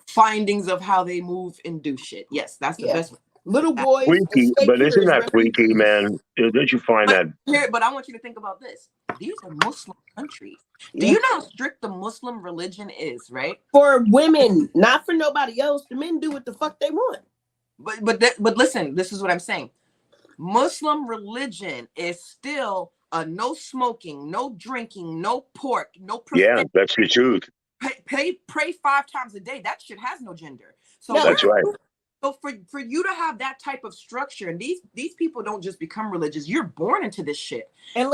findings of how they move and do shit. Yes, that's the best. Little boys. Freaky, but isn't that freaky, man? Did you find that? But I want you to think about this. These are Muslim countries. Do you know how strict the Muslim religion is, right? For women, not for nobody else. The men do what the fuck they want. But listen, this is what I'm saying. Muslim religion is still no smoking, no drinking, no pork, no profanity. Yeah, that's the truth. Pray 5 times a day. That shit has no gender. So that's right. So for you to have that type of structure, and these people don't just become religious, you're born into this shit. And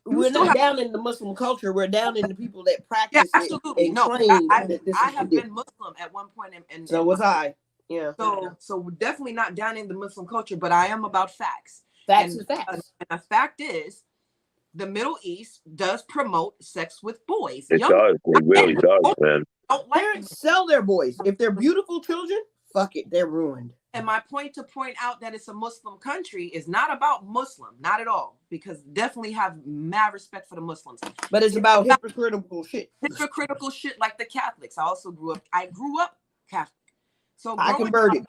we're not down in the Muslim culture, we're down in the people that practice absolutely. it and I have been Muslim at one point, and so was I. Yeah. So we're definitely not down in the Muslim culture, but I am about facts. Facts is facts. And a fact is, the Middle East does promote sex with boys. It does. It really does, man. Parents sell their boys. If they're beautiful children, fuck it, they're ruined. And my point to point out that it's a Muslim country is not about Muslim, not at all, because definitely have mad respect for the Muslims. But it's about hypocritical shit. Hypocritical shit like the Catholics. I grew up Catholic. So I converted.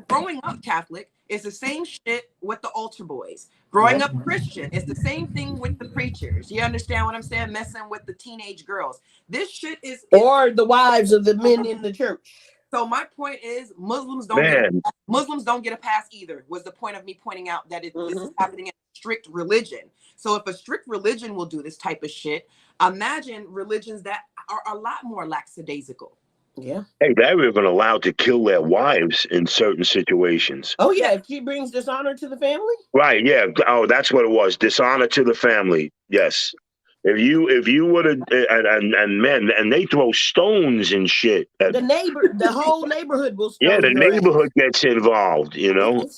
Growing up Catholic is the same shit with the altar boys. Growing up Christian is the same thing with the preachers. You understand what I'm saying? Messing with the teenage girls. This shit is or the wives of the men in the church. So my point is, Muslims don't get a pass either. Was the point of me pointing out that this is happening in a strict religion. So if a strict religion will do this type of shit, imagine religions that are a lot more lackadaisical. Yeah. Hey, they were even allowed to kill their wives in certain situations. Oh yeah, if she brings dishonor to the family. Right. Yeah. Oh, that's what it was. Dishonor to the family. Yes. If you would have and men and they throw stones and shit. The whole neighborhood will. Yeah, the neighborhood gets involved. You know,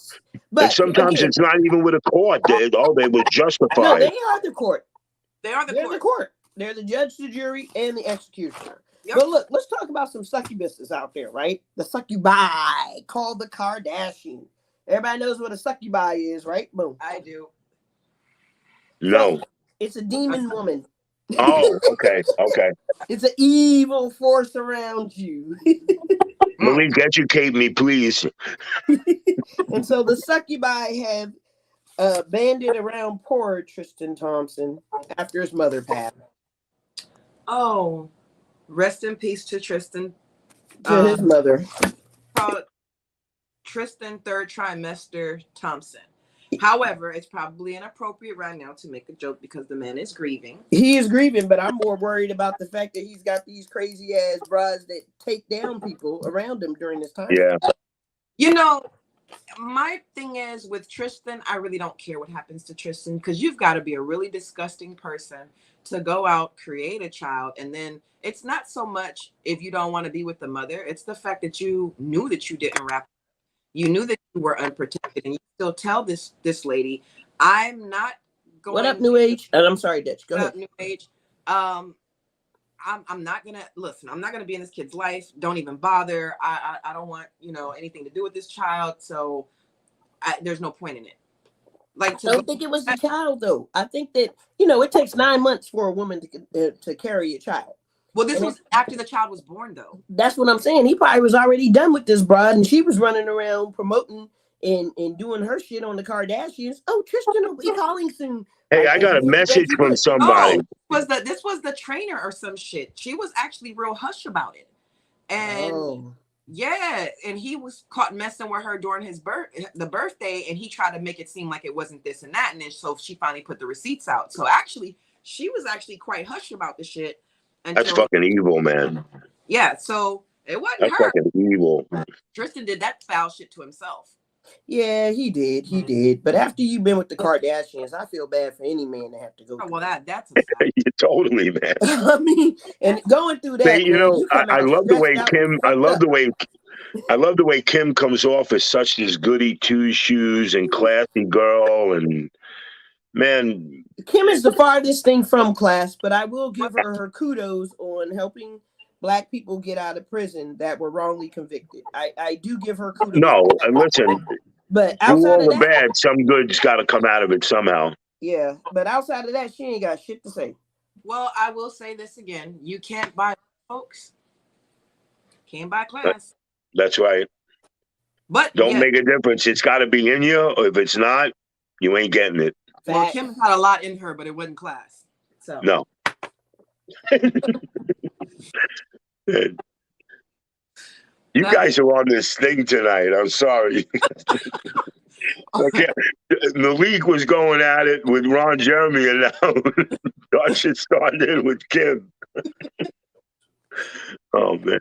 but sometimes it's not even with a court. They were justified. No, they are the court. They're the court. They're the judge, the jury, and the executioner. Yep. But look, let's talk about some succubuses out there, right? The succubi called the Kardashians. Everybody knows what a succubi is, right? Boom. I do. No. So, it's a demon woman. Oh, okay. It's an evil force around you. Please educate me, please. And so the succubi have banded around poor Tristan Thompson after his mother passed. Oh, rest in peace to Tristan. To his mother. Tristan third trimester Thompson. However, it's probably inappropriate right now to make a joke because the man is grieving. He is grieving, but I'm more worried about the fact that he's got these crazy ass brides that take down people around him during this time. Yeah. You know, my thing is with Tristan, I really don't care what happens to Tristan because you've got to be a really disgusting person to go out, create a child, and then it's not so much if you don't want to be with the mother. It's the fact that you knew that you didn't wrap. You knew that you were unprotected, and you still tell this lady, "I'm not going." What up, New Age? And I'm sorry, Ditch. Go ahead. New Age. I'm not gonna listen. I'm not gonna be in this kid's life. Don't even bother. I don't want anything to do with this child. So there's no point in it. I don't think it was the child though. I think that it takes 9 months for a woman to carry a child. Well, this was after the child was born, though. That's what I'm saying. He probably was already done with this bride, and she was running around promoting and doing her shit on the Kardashians. Oh, Tristan will be calling soon. Hey, I got a message from somebody. Oh, this was the trainer or some shit. She was actually real hush about it. And yeah, and he was caught messing with her during the birthday, and he tried to make it seem like it wasn't this and that, and then so she finally put the receipts out. So actually, she was actually quite hush about the shit. That's fucking evil, man. Yeah, so it wasn't That's her. fucking evil. Tristan did that foul shit to himself. Yeah, he did. But after you've been with the Kardashians, I feel bad for any man to have to go. Oh, well, that's a fact. Totally, man. I mean, and going through that, you know, I love the way Kim. I love the way Kim comes off as such this goody two shoes and classy girl, and man, Kim is the farthest thing from class. But I will give her kudos on helping Black people get out of prison that were wrongly convicted. I do give her kudos. No, and listen, but outside of that, bad, some good's got to come out of it somehow. Yeah, but outside of that, she ain't got shit to say. Well, I will say this again: you can't buy folks. Can't buy class. That's right. But don't make a difference. It's got to be in you. Or if it's not, you ain't getting it. Well, Kim had a lot in her, but it wasn't class. So no. You guys are on this thing tonight. I'm sorry. Okay. The league was going at it with Ron Jeremy, and now our shit started with Kim. Oh man.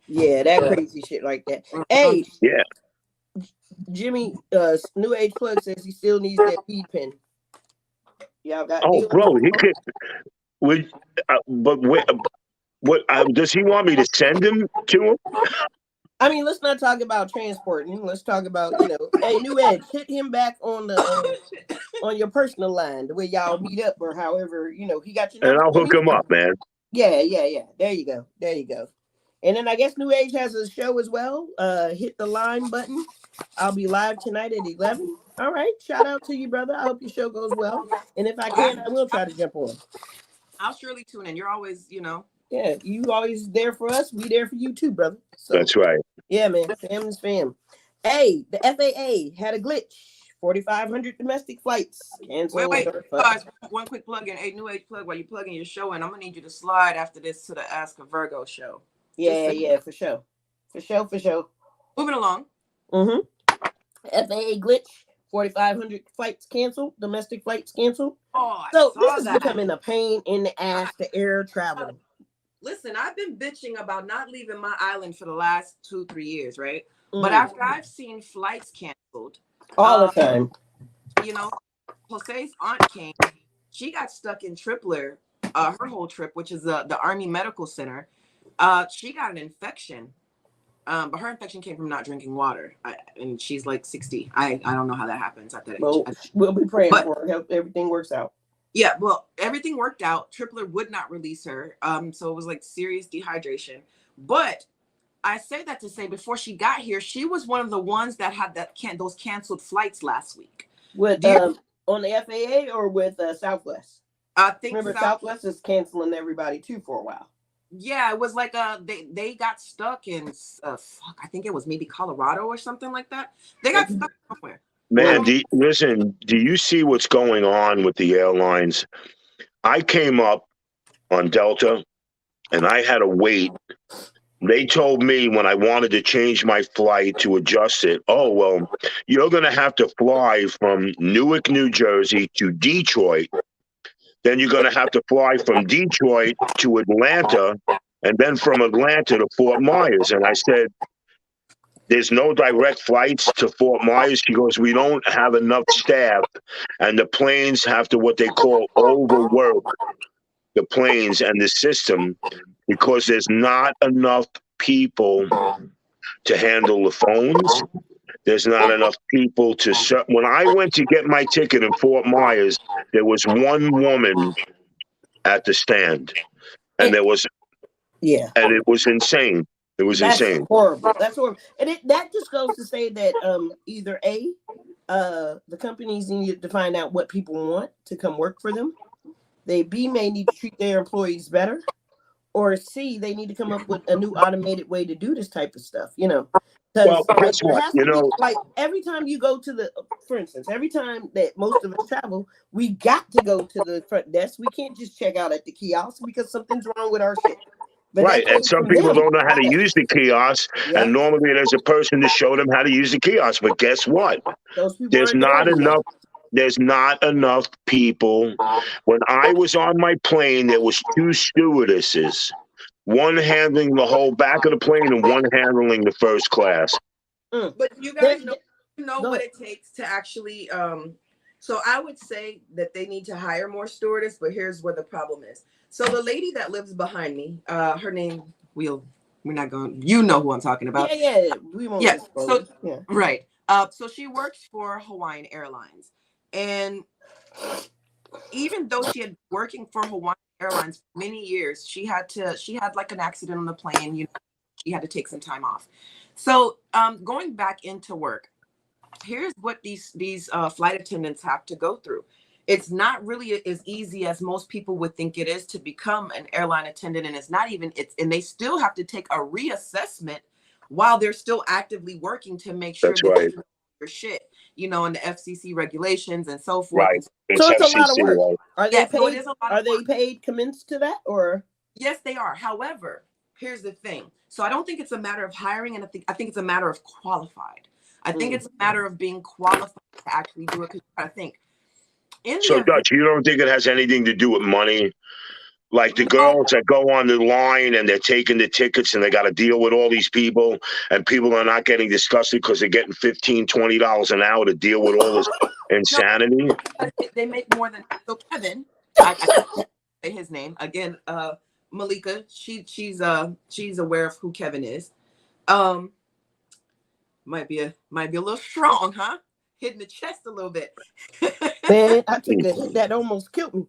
Yeah, that crazy shit like that. Hey, yeah. Jimmy, New Age Plug says he still needs that feed pen. Y'all got? Oh, bro, he could. But wait, what? Does he want me to send him to him? I mean, let's not talk about transporting. Let's talk about, hey, New Edge, hit him back on the on your personal line, the way y'all meet up or however, he got your number. And I'll hook him up, man. Yeah. There you go. And then I guess New Age has a show as well. Hit the line button. I'll be live tonight at 11. All right. Shout out to you, brother. I hope your show goes well. And if I can, I will try to jump on. I'll surely tune in. You're always, Yeah, you always there for us. We there for you too, brother. So, that's right. Yeah, man. Fam is fam. Hey, the FAA had a glitch. 4,500 domestic flights canceled. Wait. Guys, one quick plug-in. A New Age plug while you're plugging your show in. I'm going to need you to slide after this to the Ask a Virgo show. Yeah, for sure. Moving along. FAA glitch. 4,500 flights canceled. Domestic flights canceled. Oh, so this is becoming a pain in the ass to air travel. Listen, I've been bitching about not leaving my island for the last 2-3 years, right? But after I've seen flights canceled all the time, Jose's aunt came. She got stuck in Tripler, her whole trip, which is the Army Medical Center. She got an infection, but her infection came from not drinking water. And she's like 60. I don't know how that happens at that age. We'll be praying for her. Hope everything works out. Yeah, well, everything worked out. Tripler would not release her. So it was like serious dehydration. But I say that to say before she got here, she was one of the ones that had those canceled flights last week. With on the FAA or with Southwest? I think remember Southwest is canceling everybody too for a while. Yeah, it was like they got stuck in I think it was maybe Colorado or something like that. They got stuck somewhere. Man, do you see what's going on with the airlines? I came up on Delta and I had to wait. They told me when I wanted to change my flight to adjust it, oh, well, you're going to have to fly from Newark, New Jersey to Detroit. Then you're going to have to fly from Detroit to Atlanta and then from Atlanta to Fort Myers. And I said, there's no direct flights to Fort Myers. She goes, we don't have enough staff, and the planes have to what they call overwork the planes and the system because there's not enough people to handle the phones. There's not enough people to... When I went to get my ticket in Fort Myers, there was one woman at the stand, and there was... Yeah. And it was insane. It was insane. Horrible. That's horrible. And that just goes to say that either the companies need to find out what people want to come work for them. They may need to treat their employees better, or C, they need to come up with a new automated way to do this type of stuff. Well, guess what? Like every time you go to for instance, every time that most of us travel, we got to go to the front desk. We can't just check out at the kiosk because something's wrong with our shit. But Right, that and came some from people them. don't know how to use the kiosk, Yeah, and normally there's a person to show them how to use the kiosk. But guess what? those people There's aren't there not anymore. enough. There's not enough people. When I was on my plane, there was two stewardesses, one handling the whole back of the plane and one handling the first class. But you They- guys know go what ahead. it takes to actually so I would say that they need to hire more stewardess, but here's where the problem is. So the lady that lives behind me, her name we're not going, you know who I'm talking about. Yeah, we won't Yeah, disclose. so Yeah. right. So she works for Hawaiian Airlines. And even though she had been working for Hawaiian Airlines for many years, she had like an accident on the plane, you know, she had to take some time off. So going back into work, here's what these flight attendants have to go through. It's not really as easy as most people would think it is to become an airline attendant, and and they still have to take a reassessment while they're still actively working to make sure That's that right. you know your shit, you know, and the FCC regulations and so forth. Right. So it's a lot of FCC, work. right? Are they Yeah, paid? so it is a lot Are of they work. paid commence to that, or? Yes, they are. However, here's the thing. So I don't think it's a matter of hiring, and I think it's a matter of qualified. I think it's a matter of being qualified to actually do it. Because I think in the So, event, Dutch, you don't think it has anything to do with money? Like the no, girls that go on the line and they're taking the tickets and they got to deal with all these people, and people are not getting disgusted because they're getting $15, $20 an hour to deal with all this insanity. they make more than so. Kevin, I can't say his name again. Malika, she's aware of who Kevin is. Might be a little strong, huh? Hitting the chest a little bit. Man, I took a hit that almost killed me.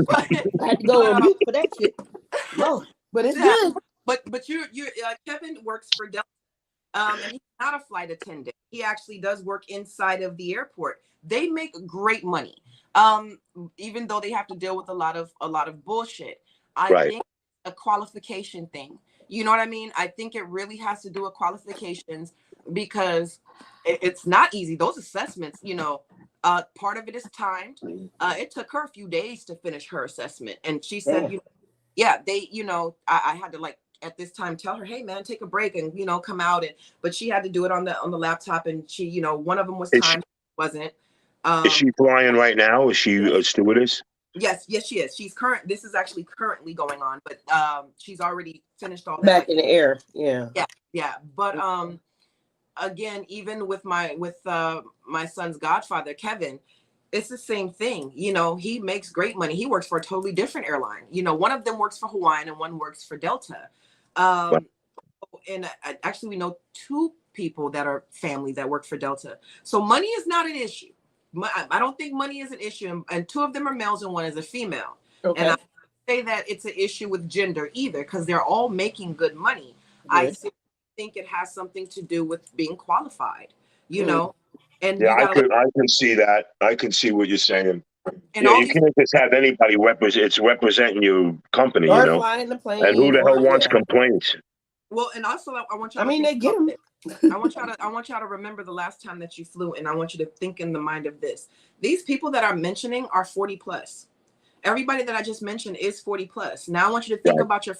But, I had to go on mute for that shit. Lord, but it's yeah, good. but you Kevin works for Delta, and he's not a flight attendant. He actually does work inside of the airport. They make great money, even though they have to deal with a lot of bullshit. I Right. think a qualification thing. You know what I mean? I think it really has to do with qualifications because it's not easy. Those assessments, you know, part of it is timed. It took her a few days to finish her assessment, and she said, Damn. you know, yeah, they, you know, I had to like at this time tell her, hey man, take a break and, you know, come out. And but she had to do it on the laptop, and she, you know, one of them was timed, wasn't. Is she flying right now? Is she a stewardess? Yes, she is. This is actually currently going on, but she's already finished all that. Back in the air. Yeah. Yeah. But again, even with my son's godfather, Kevin, it's the same thing. You know, he makes great money. He works for a totally different airline. You know, one of them works for Hawaiian and one works for Delta. And actually, we know two people that are family that work for Delta. So money is not an issue. I don't think money is an issue. And two of them are males and one is a female. Okay. And I don't say that it's an issue with gender either, because they're all making good money. Good. I think it has something to do with being qualified, you know. And Yeah, you gotta I can see that. I can see what you're saying. and Yeah, all you these, can't just have anybody it's representing your company, Or you know. flying the plane. And who the hell wants yeah. complaints? well, and also I want you. I mean, they get them. I want y'all to remember the last time that you flew, and I want you to think in the mind of this. These people that I'm mentioning are 40 plus. Everybody that I just mentioned is 40 plus. Now I want you to think about your.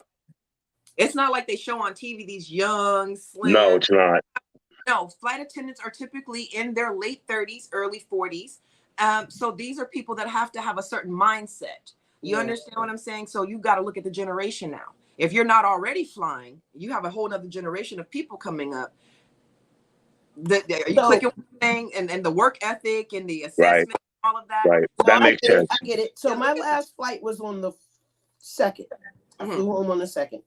It's not like they show on TV these young, slim. No, it's not. No, flight attendants are typically in their late 30s, early 40s. So these are people that have to have a certain mindset. You understand what I'm saying? So you got to look at the generation now. If you're not already flying, you have a whole other generation of people coming up. Are you clicking what I'm saying? And the work ethic and the assessment, and all of that. Right. That makes sense. I get it. So my last flight was on the 2nd. I flew home on the 2nd.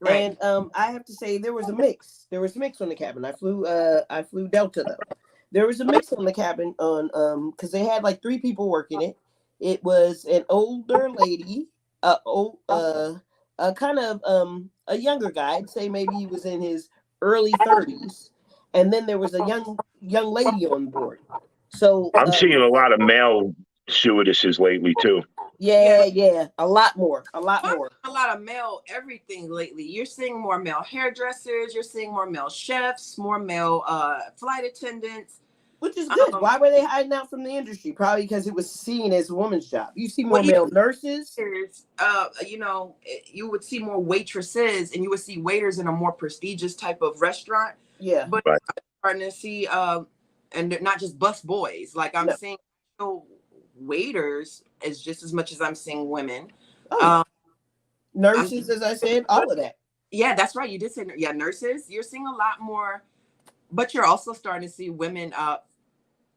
Right. And I have to say there was a mix. There was a mix on the cabin. I flew Delta though. There was a mix on the cabin on because they had like 3 people working it. It was an older lady, a kind of a younger guy. I'd say maybe he was in his early 30s. And then there was a young lady on board. So I'm seeing a lot of male stewardesses lately too. Yeah, a lot more. A lot of male everything lately. You're seeing more male hairdressers. You're seeing more male chefs, more male flight attendants. Which is good. Why were they hiding out from the industry? Probably because it was seen as a woman's job. You see more male nurses. You know, you would see more waitresses, and you would see waiters in a more prestigious type of restaurant. Yeah, but I'm starting to see, and not just bus boys. Like I'm seeing waiters as just as much as I'm seeing women. Nurses, as I said, all of that. Yeah, that's right. You did say, nurses. You're seeing a lot more, but you're also starting to see women.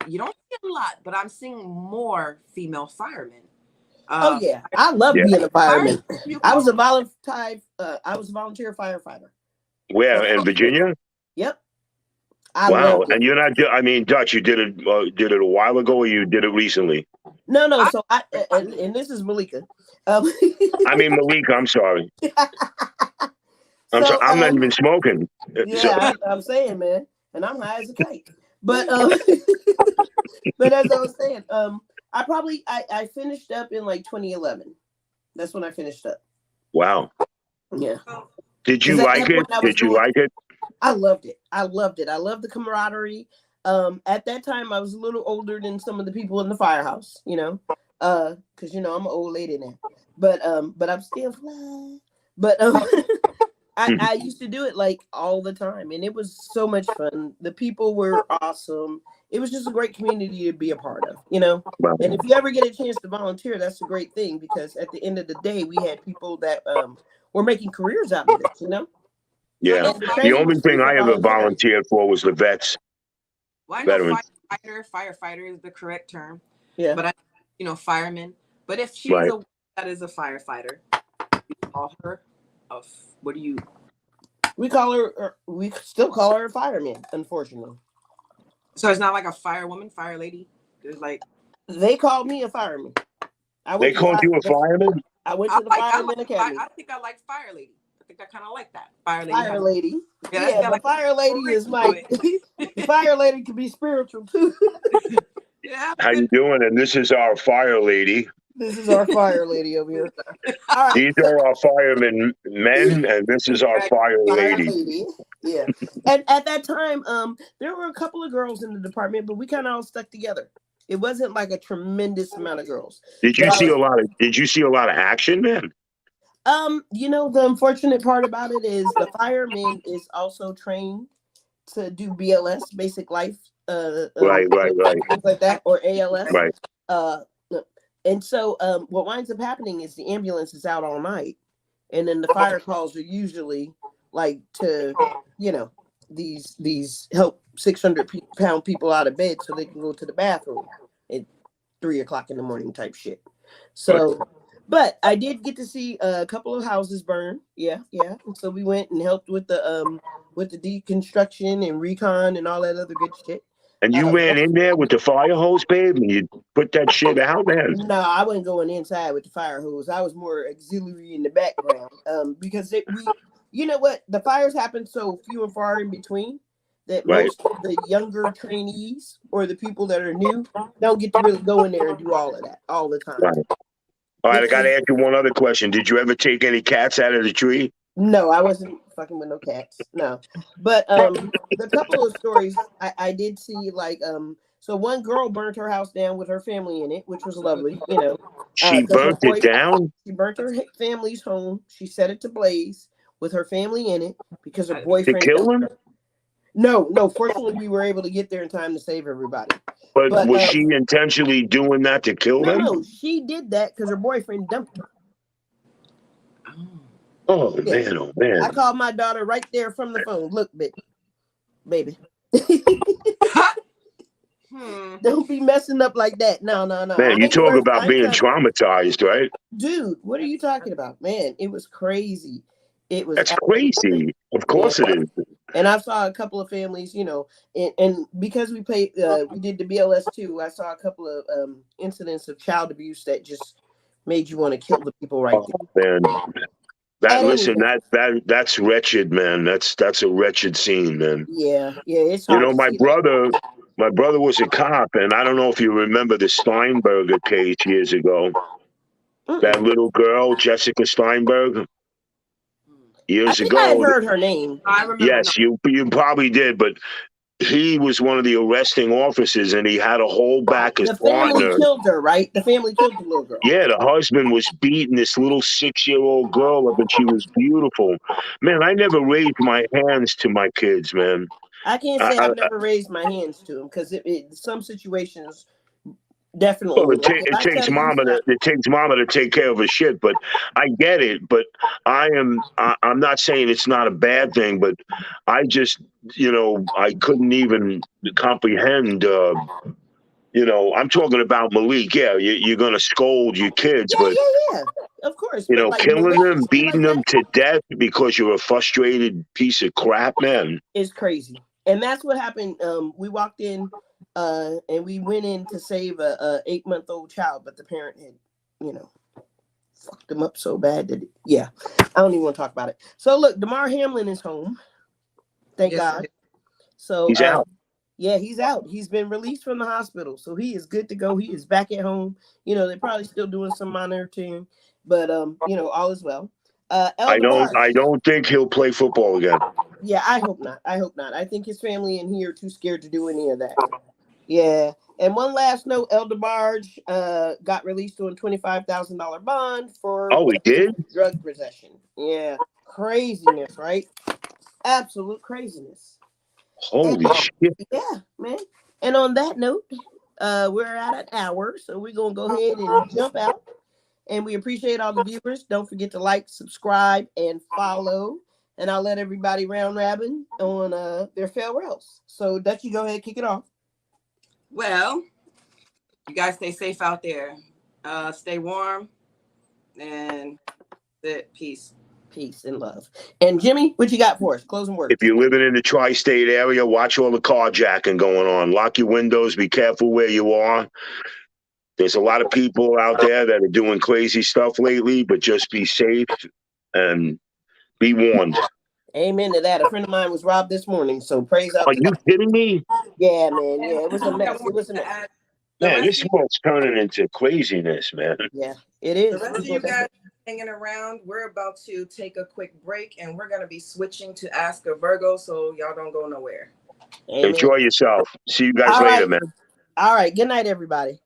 You don't see a lot, but I'm seeing more female firemen. Oh yeah, I love being a fireman. I was a volunteer firefighter. Where in Virginia? Yep. Wow, and you're not. I mean, Dutch, you did it a while ago, or you did it recently? No. So and this is Malika. I mean, Malika. I'm sorry. I'm sorry. I'm not even smoking. Yeah, I'm saying, man, and I'm high as a kite. But but as I was saying, I finished up in like 2011. That's when I finished up. Wow. Yeah. Did you like it? Did you like it? I loved it. I loved the camaraderie. At that time, I was a little older than some of the people in the firehouse, you know, because I'm an old lady now. But I'm still fly. But I used to do it like all the time, and it was so much fun. The people were awesome. It was just a great community to be a part of, you know. Wow. And if you ever get a chance to volunteer, that's a great thing, because at the end of the day, we had people that were making careers out of this, you know. Yeah. The only thing I ever volunteered for was the vets. Well, I know firefighter is the correct term. Yeah. But fireman. But if she's a that is a firefighter, you call her what do you? We still call her a fireman, unfortunately. So it's not like a firewoman, fire lady. There's like they called me a fireman. They called you a fireman? I went to the fireman academy. I think I like fire lady. I think I kind of like that. Fire lady. Yeah, the fire lady is my the fire lady can be spiritual too. Yeah. How you doing? And this is our fire lady. This is our fire lady over here. All right. These are our firemen men, and this is our fire lady. Yeah. And at that time, there were a couple of girls in the department, but we kind of all stuck together. It wasn't like a tremendous amount of girls. Did you see a lot of action, man? The unfortunate part about it is the fireman is also trained to do BLS, basic life, right, things like that, or ALS. Right. And so what winds up happening is the ambulance is out all night, and then the fire calls are usually like to, these help 600-pound people out of bed so they can go to the bathroom at 3:00 in the morning type shit. So, but I did get to see a couple of houses burn. Yeah. And so we went and helped with the deconstruction and recon and all that other good shit. And you ran in there with the fire hose, babe, and you put that shit out, man. No, I wasn't going inside with the fire hose. I was more auxiliary in the background, because you know what, the fires happen so few and far in between that most of the younger trainees or the people that are new don't get to really go in there and do all of that all the time. Right. All right, I got to ask you one other question. Did you ever take any cats out of the tree? No, I wasn't fucking with no cats. No. But the couple of stories I did see, like, so one girl burnt her house down with her family in it, which was lovely, you know. She burnt it down? She burnt her family's home. She set it to blaze with her family in it because her boyfriend... To kill them? No. Fortunately, we were able to get there in time to save everybody. But was she intentionally doing that to kill them? No, she did that because her boyfriend dumped her. Oh, yeah. Man. I called my daughter right there from the phone. Look, baby. Don't be messing up like that. No. Man, you talk about being traumatized, right? Dude, what are you talking about? Man, it was crazy. That's crazy. Of course it is. And I saw a couple of families, and because we did the BLS too, I saw a couple of incidents of child abuse that just made you want to kill the people right there. Man. That's wretched, man. That's a wretched scene, man. Yeah. It's hard my brother was a cop, and I don't know if you remember the Steinberger case years ago. That little girl, Jessica Steinberg. Years ago. I heard her name. I remember. Yes, you probably did, but he was one of the arresting officers, and he had to hold back his The family partner. killed her, right? The family killed the little girl. Yeah, the husband was beating this little 6-year-old girl up, and she was beautiful. Man, I never raised my hands to my kids, man. I can't say I've never raised my hands to him because some situations definitely. Well, Like if it I tell takes you mama stuff, to take care of her shit, but I get it. But I'm not saying it's not a bad thing, but I just, I couldn't even comprehend. I'm talking about Malik. Yeah, you're gonna scold your kids, but yeah, of course. But like killing Malik them, and shit beating like them to death because you're a frustrated piece of crap, man. is crazy. And that's what happened. We walked in, and we went in to save a 8-month-old child, but the parent had, fucked him up so bad that I don't even want to talk about it. So look, Damar Hamlin is home. Thank God. So he's out. Yeah, he's out. He's been released from the hospital, so he is good to go. He is back at home. They're probably still doing some monitoring, but all is well. I don't think he'll play football again. Yeah, I hope not. I think his family and he are too scared to do any of that. Yeah. And one last note, El DeBarge got released on $25,000 bond for he did? drug possession. Yeah. Craziness, right? Absolute craziness. Holy shit. Yeah, man. And on that note, we're at an hour, so we're going to go ahead and jump out. And we appreciate all the viewers. Don't forget to like, subscribe, and follow. And I'll let everybody round robin on their farewells. So, Dutchie, go ahead, kick it off. Well, you guys stay safe out there. Stay warm. And peace. Peace and love. And Jimmy, what you got for us? Closing words. If you're living in the tri-state area, watch all the carjacking going on. Lock your windows. Be careful where you are. There's a lot of people out there that are doing crazy stuff lately, but just be safe and be warned. Amen to that. A friend of mine was robbed this morning, so praise out. Are you kidding me? Yeah, man. Yeah, it was a mess. Man, this world's turning into craziness, man. Yeah, it is. The rest of you guys hanging around, we're about to take a quick break, and we're going to be switching to Ask a Virgo, so y'all don't go nowhere. Amen. Enjoy yourself. See you guys later, man. All right. Good night, everybody.